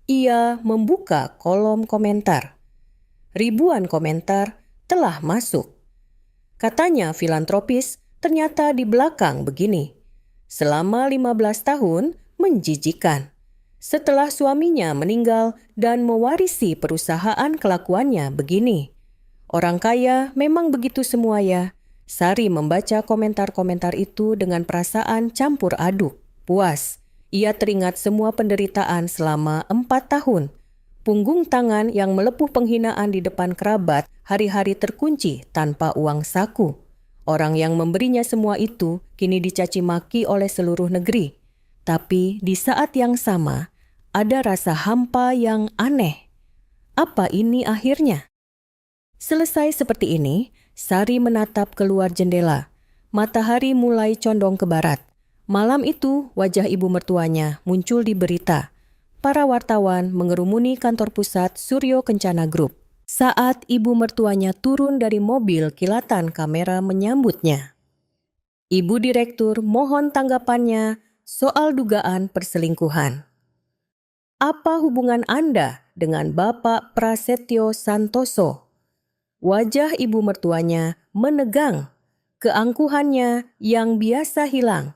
Ia membuka kolom komentar. Ribuan komentar telah masuk. Katanya filantropis, ternyata di belakang begini. Selama 15 tahun menjijikan. Setelah suaminya meninggal dan mewarisi perusahaan, kelakuannya begini. Orang kaya memang begitu semua ya. Sari membaca komentar-komentar itu dengan perasaan campur aduk. Puas. Ia teringat semua penderitaan selama 4 tahun. Punggung tangan yang melepuh penghinaan di depan kerabat hari-hari terkunci tanpa uang saku. Orang yang memberinya semua itu kini dicaci maki oleh seluruh negeri. Tapi di saat yang sama, ada rasa hampa yang aneh. Apa ini akhirnya? Selesai seperti ini, Sari menatap keluar jendela. Matahari mulai condong ke barat. Malam itu, wajah ibu mertuanya muncul di berita. Para wartawan mengerumuni kantor pusat Suryo Kencana Group. Saat ibu mertuanya turun dari mobil, kilatan kamera menyambutnya. Ibu direktur mohon tanggapannya soal dugaan perselingkuhan. Apa hubungan Anda dengan Bapak Prasetyo Santoso? Wajah ibu mertuanya menegang, keangkuhannya yang biasa hilang.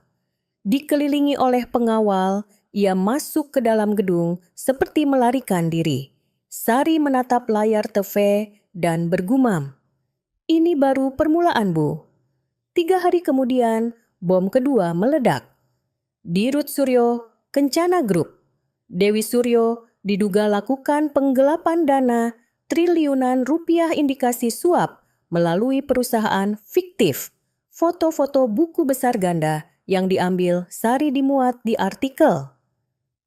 Dikelilingi oleh pengawal, ia masuk ke dalam gedung seperti melarikan diri. Sari menatap layar TV dan bergumam. Ini baru permulaan, Bu. 3 hari kemudian, bom kedua meledak. Dirut Suryo Kencana Group. Dewi Suryo diduga lakukan penggelapan dana triliunan rupiah indikasi suap melalui perusahaan fiktif. Foto-foto buku besar ganda yang diambil Sari dimuat di artikel.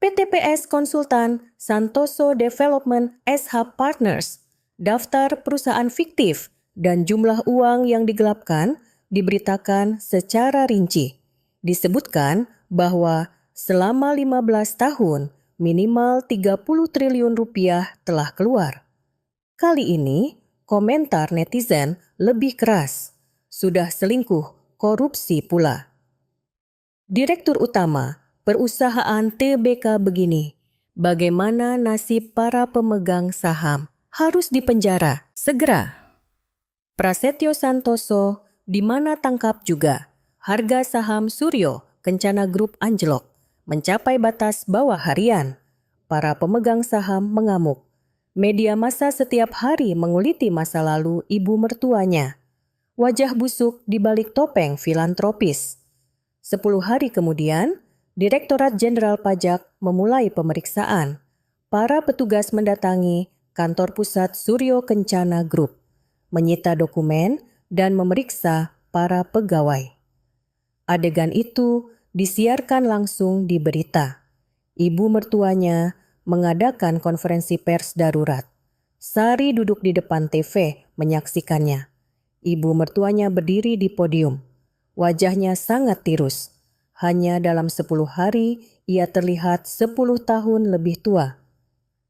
PTPS Konsultan Santoso Development SH Partners, daftar perusahaan fiktif dan jumlah uang yang digelapkan diberitakan secara rinci. Disebutkan bahwa selama 15 tahun minimal 30 triliun rupiah telah keluar. Kali ini komentar netizen lebih keras. Sudah selingkuh, korupsi pula. Direktur Utama Perusahaan TBK begini, bagaimana nasib para pemegang saham? Harus dipenjara, segera. Prasetyo Santoso, di mana tangkap juga. Harga saham Suryo Kencana Group anjlok, mencapai batas bawah harian. Para pemegang saham mengamuk. Media massa setiap hari menguliti masa lalu ibu mertuanya. Wajah busuk di balik topeng filantropis. 10 hari kemudian, Direktorat Jenderal Pajak memulai pemeriksaan. Para petugas mendatangi kantor pusat Suryo Kencana Group, menyita dokumen dan memeriksa para pegawai. Adegan itu disiarkan langsung di berita. Ibu mertuanya mengadakan konferensi pers darurat. Sari duduk di depan TV menyaksikannya. Ibu mertuanya berdiri di podium. Wajahnya sangat tirus. Hanya dalam 10 hari ia terlihat 10 tahun lebih tua.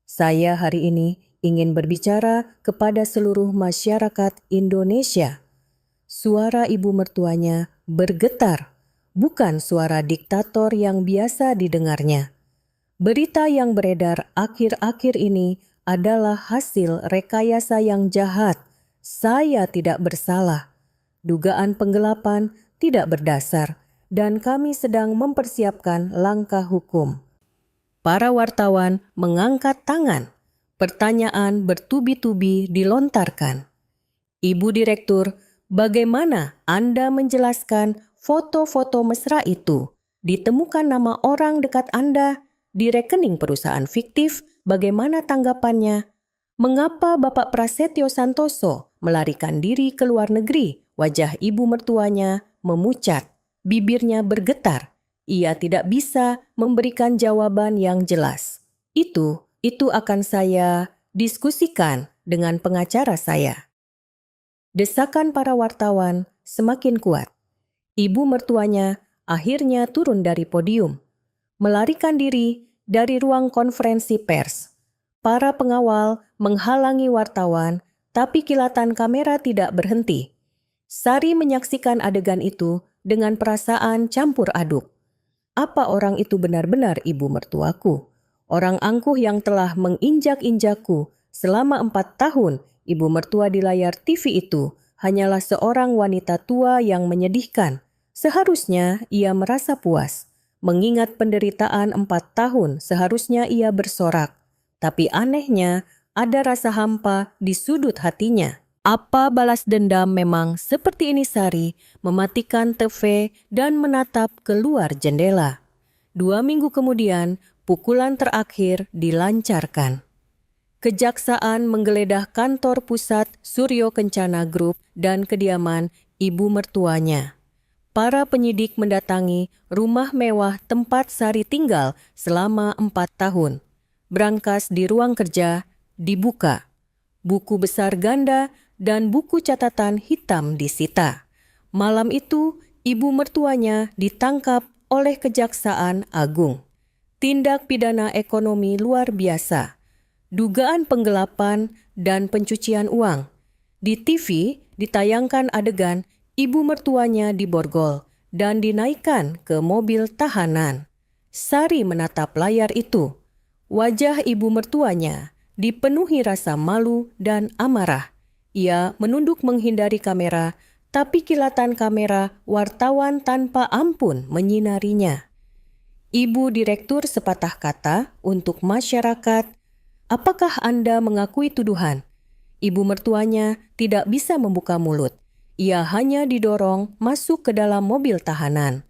Saya hari ini ingin berbicara kepada seluruh masyarakat Indonesia. Suara ibu mertuanya bergetar, bukan suara diktator yang biasa didengarnya. Berita yang beredar akhir-akhir ini adalah hasil rekayasa yang jahat. Saya tidak bersalah. Dugaan penggelapan tidak berdasar. Dan kami sedang mempersiapkan langkah hukum. Para wartawan mengangkat tangan. Pertanyaan bertubi-tubi dilontarkan. Ibu Direktur, bagaimana Anda menjelaskan foto-foto mesra itu? Ditemukan nama orang dekat Anda di rekening perusahaan fiktif, bagaimana tanggapannya? Mengapa Bapak Prasetyo Santoso melarikan diri ke luar negeri? Wajah ibu mertuanya memucat. Bibirnya bergetar. Ia tidak bisa memberikan jawaban yang jelas. Itu akan saya diskusikan dengan pengacara saya. Desakan para wartawan semakin kuat. Ibu mertuanya akhirnya turun dari podium, melarikan diri dari ruang konferensi pers. Para pengawal menghalangi wartawan, tapi kilatan kamera tidak berhenti. Sari menyaksikan adegan itu dengan perasaan campur aduk. Apa orang itu benar-benar ibu mertuaku? Orang angkuh yang telah menginjak-injakku selama 4 tahun, ibu mertua di layar TV itu hanyalah seorang wanita tua yang menyedihkan. Seharusnya ia merasa puas. Mengingat penderitaan 4 tahun, seharusnya ia bersorak. Tapi anehnya, ada rasa hampa di sudut hatinya. Apa balas dendam memang seperti ini Sari, mematikan TV dan menatap keluar jendela. 2 minggu kemudian, pukulan terakhir dilancarkan. Kejaksaan menggeledah kantor pusat Suryo Kencana Group dan kediaman ibu mertuanya. Para penyidik mendatangi rumah mewah tempat Sari tinggal selama 4 tahun. Brankas di ruang kerja dibuka. Buku besar ganda dan buku catatan hitam disita. Malam itu, ibu mertuanya ditangkap oleh Kejaksaan Agung. Tindak pidana ekonomi luar biasa. Dugaan penggelapan dan pencucian uang. Di TV ditayangkan adegan ibu mertuanya diborgol dan dinaikkan ke mobil tahanan. Sari menatap layar itu. Wajah ibu mertuanya dipenuhi rasa malu dan amarah. Ia menunduk menghindari kamera, tapi kilatan kamera wartawan tanpa ampun menyinarinya. Ibu direktur sepatah kata untuk masyarakat, apakah Anda mengakui tuduhan? Ibu mertuanya tidak bisa membuka mulut. Ia hanya didorong masuk ke dalam mobil tahanan.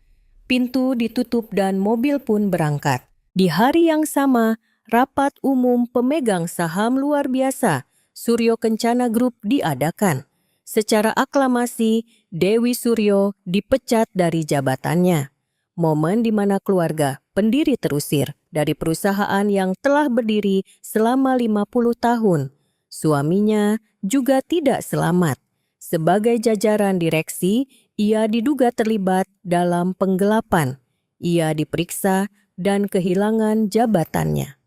Pintu ditutup dan mobil pun berangkat. Di hari yang sama, rapat umum pemegang saham luar biasa Suryo Kencana Group diadakan. Secara aklamasi, Dewi Suryo dipecat dari jabatannya. Momen di mana keluarga pendiri terusir dari perusahaan yang telah berdiri selama 50 tahun. Suaminya juga tidak selamat. Sebagai jajaran direksi, ia diduga terlibat dalam penggelapan. Ia diperiksa dan kehilangan jabatannya.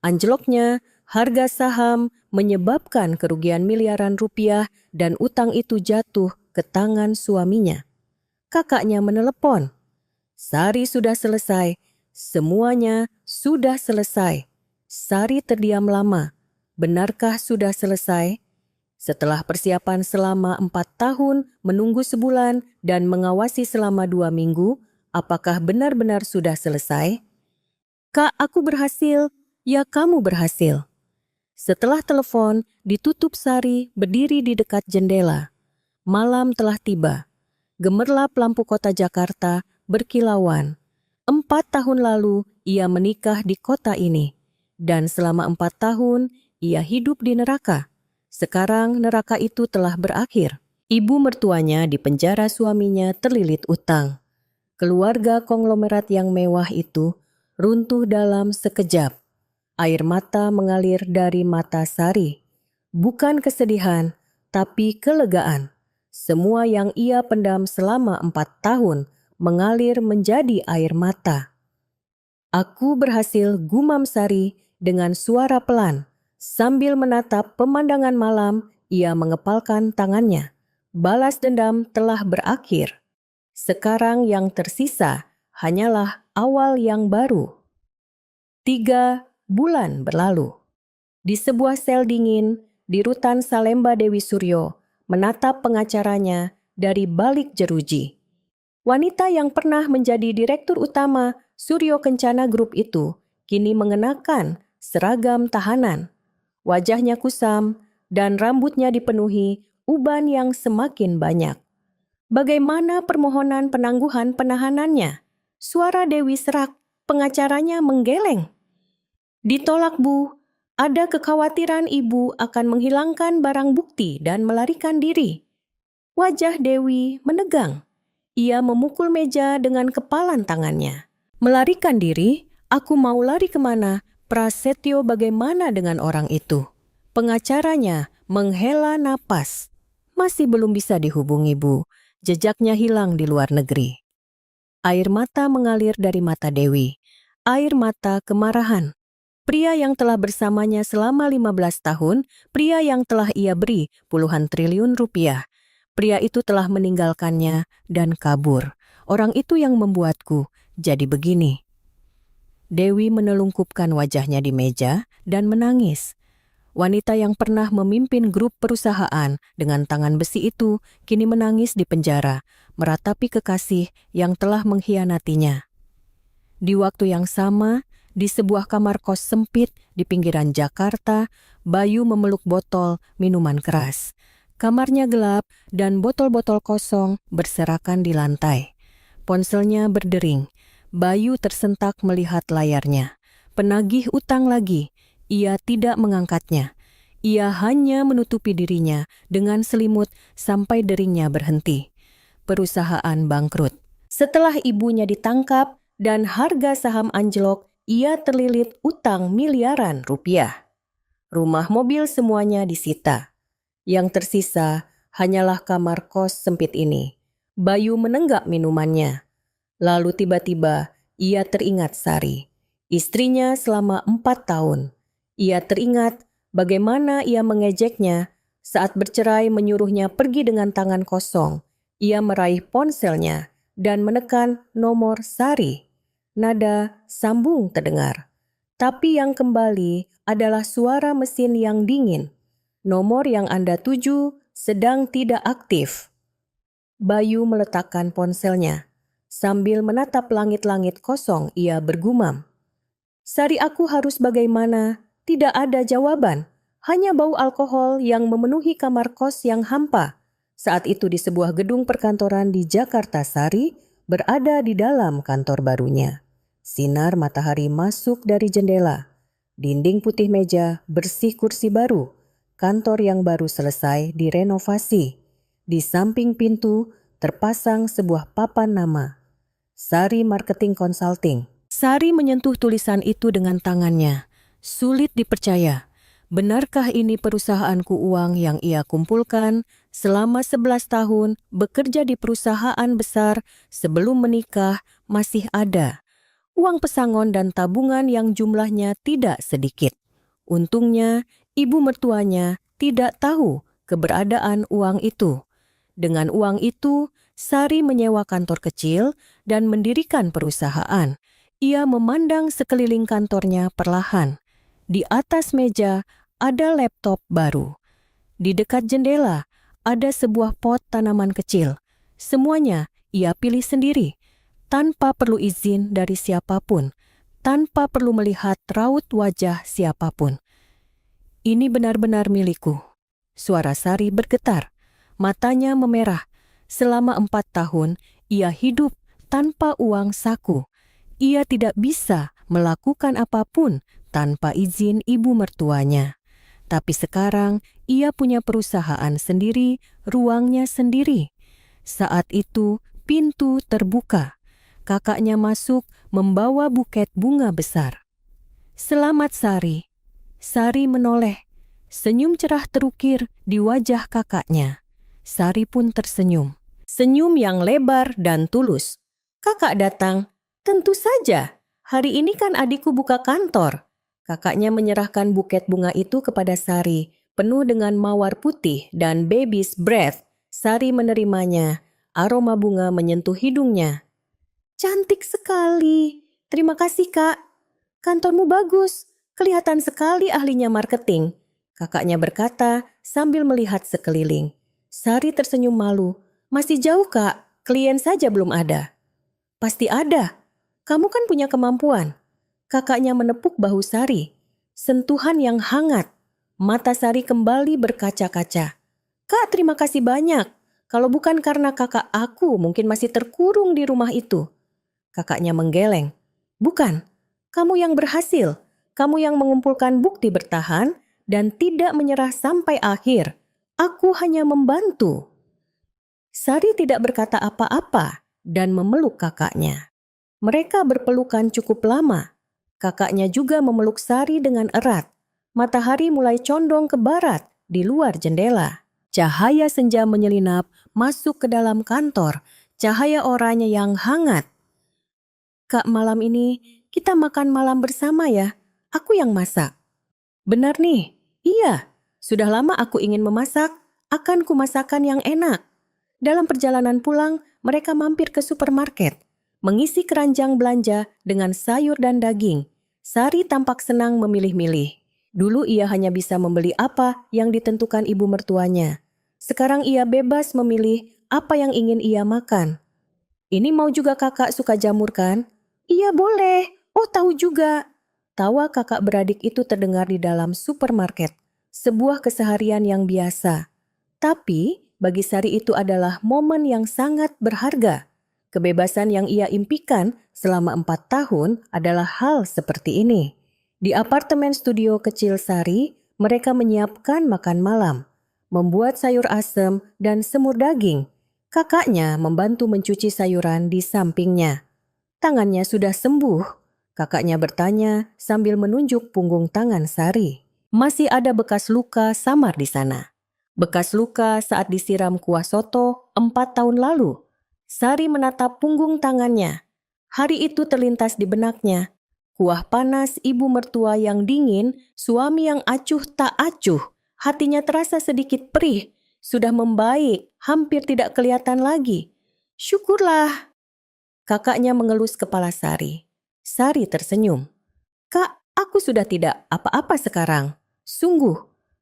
Anjloknya harga saham menyebabkan kerugian miliaran rupiah dan utang itu jatuh ke tangan suaminya. Kakaknya menelepon. Sari sudah selesai. Semuanya sudah selesai. Sari terdiam lama. Benarkah sudah selesai? Setelah persiapan selama 4 tahun, menunggu sebulan, dan mengawasi selama 2 minggu, apakah benar-benar sudah selesai? Kak, aku berhasil. Ya, kamu berhasil. Setelah telepon, ditutup Sari berdiri di dekat jendela. Malam telah tiba. Gemerlap lampu kota Jakarta berkilauan. 4 tahun lalu ia menikah di kota ini. Dan selama 4 tahun ia hidup di neraka. Sekarang neraka itu telah berakhir. Ibu mertuanya dipenjara suaminya terlilit utang. Keluarga konglomerat yang mewah itu runtuh dalam sekejap. Air mata mengalir dari mata Sari. Bukan kesedihan, tapi kelegaan. Semua yang ia pendam selama 4 tahun mengalir menjadi air mata. Aku berhasil, gumam Sari dengan suara pelan. Sambil menatap pemandangan malam, ia mengepalkan tangannya. Balas dendam telah berakhir. Sekarang yang tersisa hanyalah awal yang baru. 3 bulan berlalu. Di sebuah sel dingin, di rutan Salemba Dewi Suryo, menatap pengacaranya dari balik jeruji. Wanita yang pernah menjadi direktur utama Suryo Kencana Group itu kini mengenakan seragam tahanan. Wajahnya kusam dan rambutnya dipenuhi uban yang semakin banyak. Bagaimana permohonan penangguhan penahanannya? Suara Dewi serak, pengacaranya menggeleng. Ditolak, Bu. Ada kekhawatiran ibu akan menghilangkan barang bukti dan melarikan diri. Wajah Dewi menegang. Ia memukul meja dengan kepalan tangannya. Melarikan diri? Aku mau lari kemana? Prasetyo, bagaimana dengan orang itu? Pengacaranya menghela napas. Masih belum bisa dihubungi, Bu. Jejaknya hilang di luar negeri. Air mata mengalir dari mata Dewi. Air mata kemarahan. Pria yang telah bersamanya selama 15 tahun, pria yang telah ia beri puluhan triliun rupiah. Pria itu telah meninggalkannya dan kabur. Orang itu yang membuatku jadi begini." Dewi menelungkupkan wajahnya di meja dan menangis. Wanita yang pernah memimpin grup perusahaan dengan tangan besi itu kini menangis di penjara, meratapi kekasih yang telah mengkhianatinya. Di waktu yang sama, di sebuah kamar kos sempit di pinggiran Jakarta, Bayu memeluk botol minuman keras. Kamarnya gelap dan botol-botol kosong berserakan di lantai. Ponselnya berdering. Bayu tersentak melihat layarnya. Penagih utang lagi. Ia tidak mengangkatnya. Ia hanya menutupi dirinya dengan selimut sampai deringnya berhenti. Perusahaan bangkrut. Setelah ibunya ditangkap dan harga saham anjlok, ia terlilit utang miliaran rupiah. Rumah, mobil semuanya disita. Yang tersisa hanyalah kamar kos sempit ini. Bayu menenggak minumannya. Lalu tiba-tiba ia teringat Sari, istrinya selama 4 tahun. Ia teringat bagaimana ia mengejeknya saat bercerai, menyuruhnya pergi dengan tangan kosong. Ia meraih ponselnya dan menekan nomor Sari. Nada sambung terdengar. Tapi yang kembali adalah suara mesin yang dingin. Nomor yang Anda tuju sedang tidak aktif. Bayu meletakkan ponselnya. Sambil menatap langit-langit kosong, ia bergumam. "Sari, aku harus bagaimana? Tidak ada jawaban. Hanya bau alkohol yang memenuhi kamar kos yang hampa." Saat itu di sebuah gedung perkantoran di Jakarta, Sari berada di dalam kantor barunya. Sinar matahari masuk dari jendela. Dinding putih meja, bersih kursi baru. Kantor yang baru selesai direnovasi. Di samping pintu terpasang sebuah papan nama. Sari Marketing Consulting. Sari menyentuh tulisan itu dengan tangannya. Sulit dipercaya. Benarkah ini perusahaanku? Uang yang ia kumpulkan selama 11 tahun bekerja di perusahaan besar sebelum menikah masih ada. Uang pesangon dan tabungan yang jumlahnya tidak sedikit. Untungnya, ibu mertuanya tidak tahu keberadaan uang itu. Dengan uang itu, Sari menyewa kantor kecil dan mendirikan perusahaan. Ia memandang sekeliling kantornya perlahan. Di atas meja ada laptop baru. Di dekat jendela ada sebuah pot tanaman kecil. Semuanya ia pilih sendiri, tanpa perlu izin dari siapapun, tanpa perlu melihat raut wajah siapapun. "Ini benar-benar milikku." Suara Sari bergetar. Matanya memerah. Selama 4 tahun, ia hidup tanpa uang saku. Ia tidak bisa melakukan apapun tanpa izin ibu mertuanya. Tapi sekarang, ia punya perusahaan sendiri, ruangnya sendiri. Saat itu, pintu terbuka. Kakaknya masuk membawa buket bunga besar. "Selamat, Sari." Sari menoleh. Senyum cerah terukir di wajah kakaknya. Sari pun tersenyum. Senyum yang lebar dan tulus. "Kakak datang? Tentu saja. Hari ini kan adikku buka kantor." Kakaknya menyerahkan buket bunga itu kepada Sari, penuh dengan mawar putih dan baby's breath. Sari menerimanya. Aroma bunga menyentuh hidungnya. "Cantik sekali. Terima kasih, Kak. Kantormu bagus. Kelihatan sekali ahlinya marketing." Kakaknya berkata sambil melihat sekeliling. Sari tersenyum malu. "Masih jauh, Kak. Klien saja belum ada." "Pasti ada. Kamu kan punya kemampuan." Kakaknya menepuk bahu Sari. Sentuhan yang hangat. Mata Sari kembali berkaca-kaca. "Kak, terima kasih banyak. Kalau bukan karena kakak, aku mungkin masih terkurung di rumah itu." Kakaknya menggeleng. "Bukan. Kamu yang berhasil. Kamu yang mengumpulkan bukti bertahan dan tidak menyerah sampai akhir. Aku hanya membantu." Sari tidak berkata apa-apa dan memeluk kakaknya. Mereka berpelukan cukup lama. Kakaknya juga memeluk Sari dengan erat. Matahari mulai condong ke barat di luar jendela. Cahaya senja menyelinap masuk ke dalam kantor. Cahaya oranye yang hangat. "Kak, malam ini kita makan malam bersama ya. Aku yang masak." "Benar nih." "Iya, sudah lama aku ingin memasak. Akan kumasakan yang enak." Dalam perjalanan pulang, mereka mampir ke supermarket, mengisi keranjang belanja dengan sayur dan daging. Sari tampak senang memilih-milih. Dulu ia hanya bisa membeli apa yang ditentukan ibu mertuanya. Sekarang ia bebas memilih apa yang ingin ia makan. Ini mau juga kakak suka jamur kan? Iya boleh. Oh tahu juga. Tawa kakak beradik itu terdengar di dalam supermarket. Sebuah keseharian yang biasa. Tapi bagi Sari itu adalah momen yang sangat berharga. Kebebasan yang ia impikan selama 4 tahun adalah hal seperti ini. Di apartemen studio kecil Sari, mereka menyiapkan makan malam, membuat sayur asem dan semur daging. Kakaknya membantu mencuci sayuran di sampingnya. Tangannya sudah sembuh, kakaknya bertanya sambil menunjuk punggung tangan Sari. Masih ada bekas luka samar di sana. Bekas luka saat disiram kuah soto 4 tahun lalu. Sari menatap punggung tangannya. Hari itu terlintas di benaknya. Kuah panas ibu mertua yang dingin, suami yang acuh tak acuh. Hatinya terasa sedikit perih. Sudah membaik, hampir tidak kelihatan lagi. Syukurlah. Kakaknya mengelus kepala Sari. Sari tersenyum. Kak, aku sudah tidak apa-apa sekarang. Sungguh,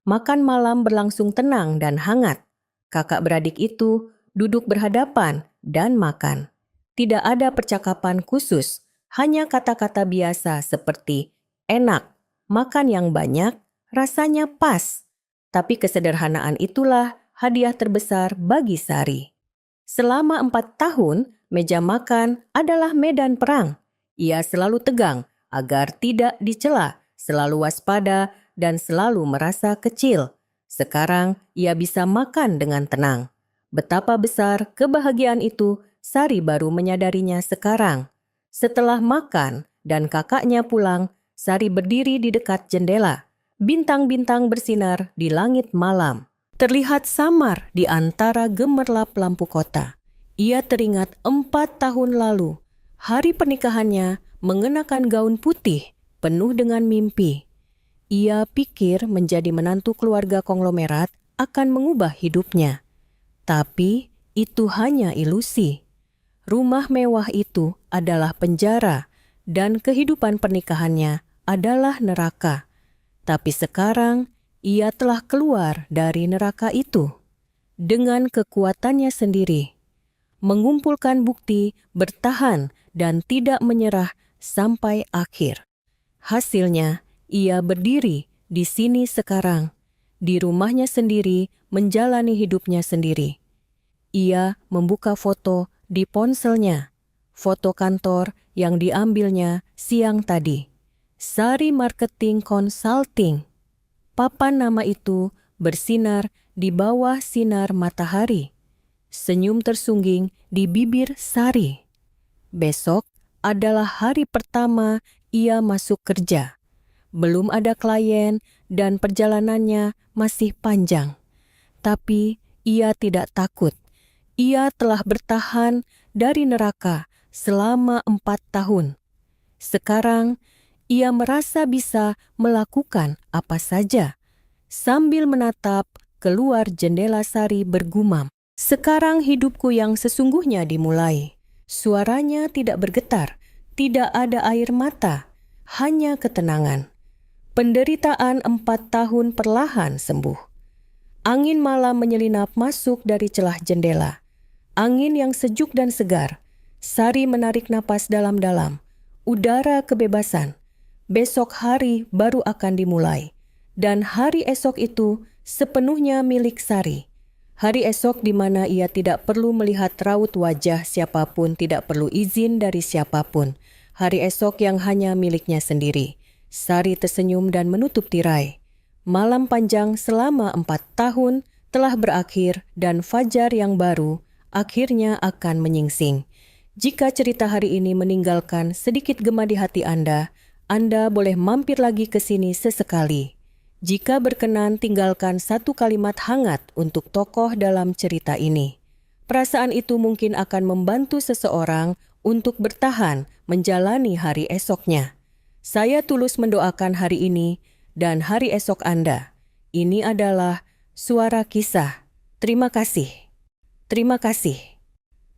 makan malam berlangsung tenang dan hangat. Kakak beradik itu duduk berhadapan dan makan. Tidak ada percakapan khusus, hanya kata-kata biasa seperti enak, makan yang banyak, rasanya pas. Tapi kesederhanaan itulah hadiah terbesar bagi Sari. Selama 4 tahun, meja makan adalah medan perang. Ia selalu tegang agar tidak dicela, selalu waspada, dan selalu merasa kecil. Sekarang ia bisa makan dengan tenang. Betapa besar kebahagiaan itu, Sari baru menyadarinya sekarang. Setelah makan dan kakaknya pulang, Sari berdiri di dekat jendela. Bintang-bintang bersinar di langit malam. Terlihat samar di antara gemerlap lampu kota. Ia teringat 4 tahun lalu. Hari pernikahannya mengenakan gaun putih penuh dengan mimpi. Ia pikir menjadi menantu keluarga konglomerat akan mengubah hidupnya. Tapi itu hanya ilusi. Rumah mewah itu adalah penjara dan kehidupan pernikahannya adalah neraka. Tapi sekarang ia telah keluar dari neraka itu. Dengan kekuatannya sendiri, mengumpulkan bukti, bertahan dan tidak menyerah sampai akhir. Hasilnya, ia berdiri di sini sekarang, di rumahnya sendiri, menjalani hidupnya sendiri. Ia membuka foto di ponselnya, foto kantor yang diambilnya siang tadi. Sari Marketing Consulting. Papan nama itu bersinar di bawah sinar matahari. Senyum tersungging di bibir Sari. Besok adalah hari pertama ia masuk kerja. Belum ada klien dan perjalanannya masih panjang. Tapi ia tidak takut. Ia telah bertahan dari neraka selama 4 tahun. Sekarang ia merasa bisa melakukan apa saja. Sambil menatap keluar jendela, Sari bergumam. Sekarang hidupku yang sesungguhnya dimulai. Suaranya tidak bergetar, tidak ada air mata, hanya ketenangan. Penderitaan 4 tahun perlahan sembuh. Angin malam menyelinap masuk dari celah jendela. Angin yang sejuk dan segar. Sari menarik napas dalam-dalam. Udara kebebasan. Besok hari baru akan dimulai. Dan hari esok itu sepenuhnya milik Sari. Hari esok di mana ia tidak perlu melihat raut wajah siapapun, tidak perlu izin dari siapapun. Hari esok yang hanya miliknya sendiri. Sari tersenyum dan menutup tirai. Malam panjang selama 4 tahun telah berakhir dan fajar yang baru akhirnya akan menyingsing. Jika cerita hari ini meninggalkan sedikit gema di hati Anda boleh mampir lagi ke sini sesekali. Jika berkenan, tinggalkan 1 kalimat hangat untuk tokoh dalam cerita ini. Perasaan itu mungkin akan membantu seseorang untuk bertahan menjalani hari esoknya. Saya tulus mendoakan hari ini dan hari esok Anda. Ini adalah Suara Kisah. Terima kasih. Terima kasih.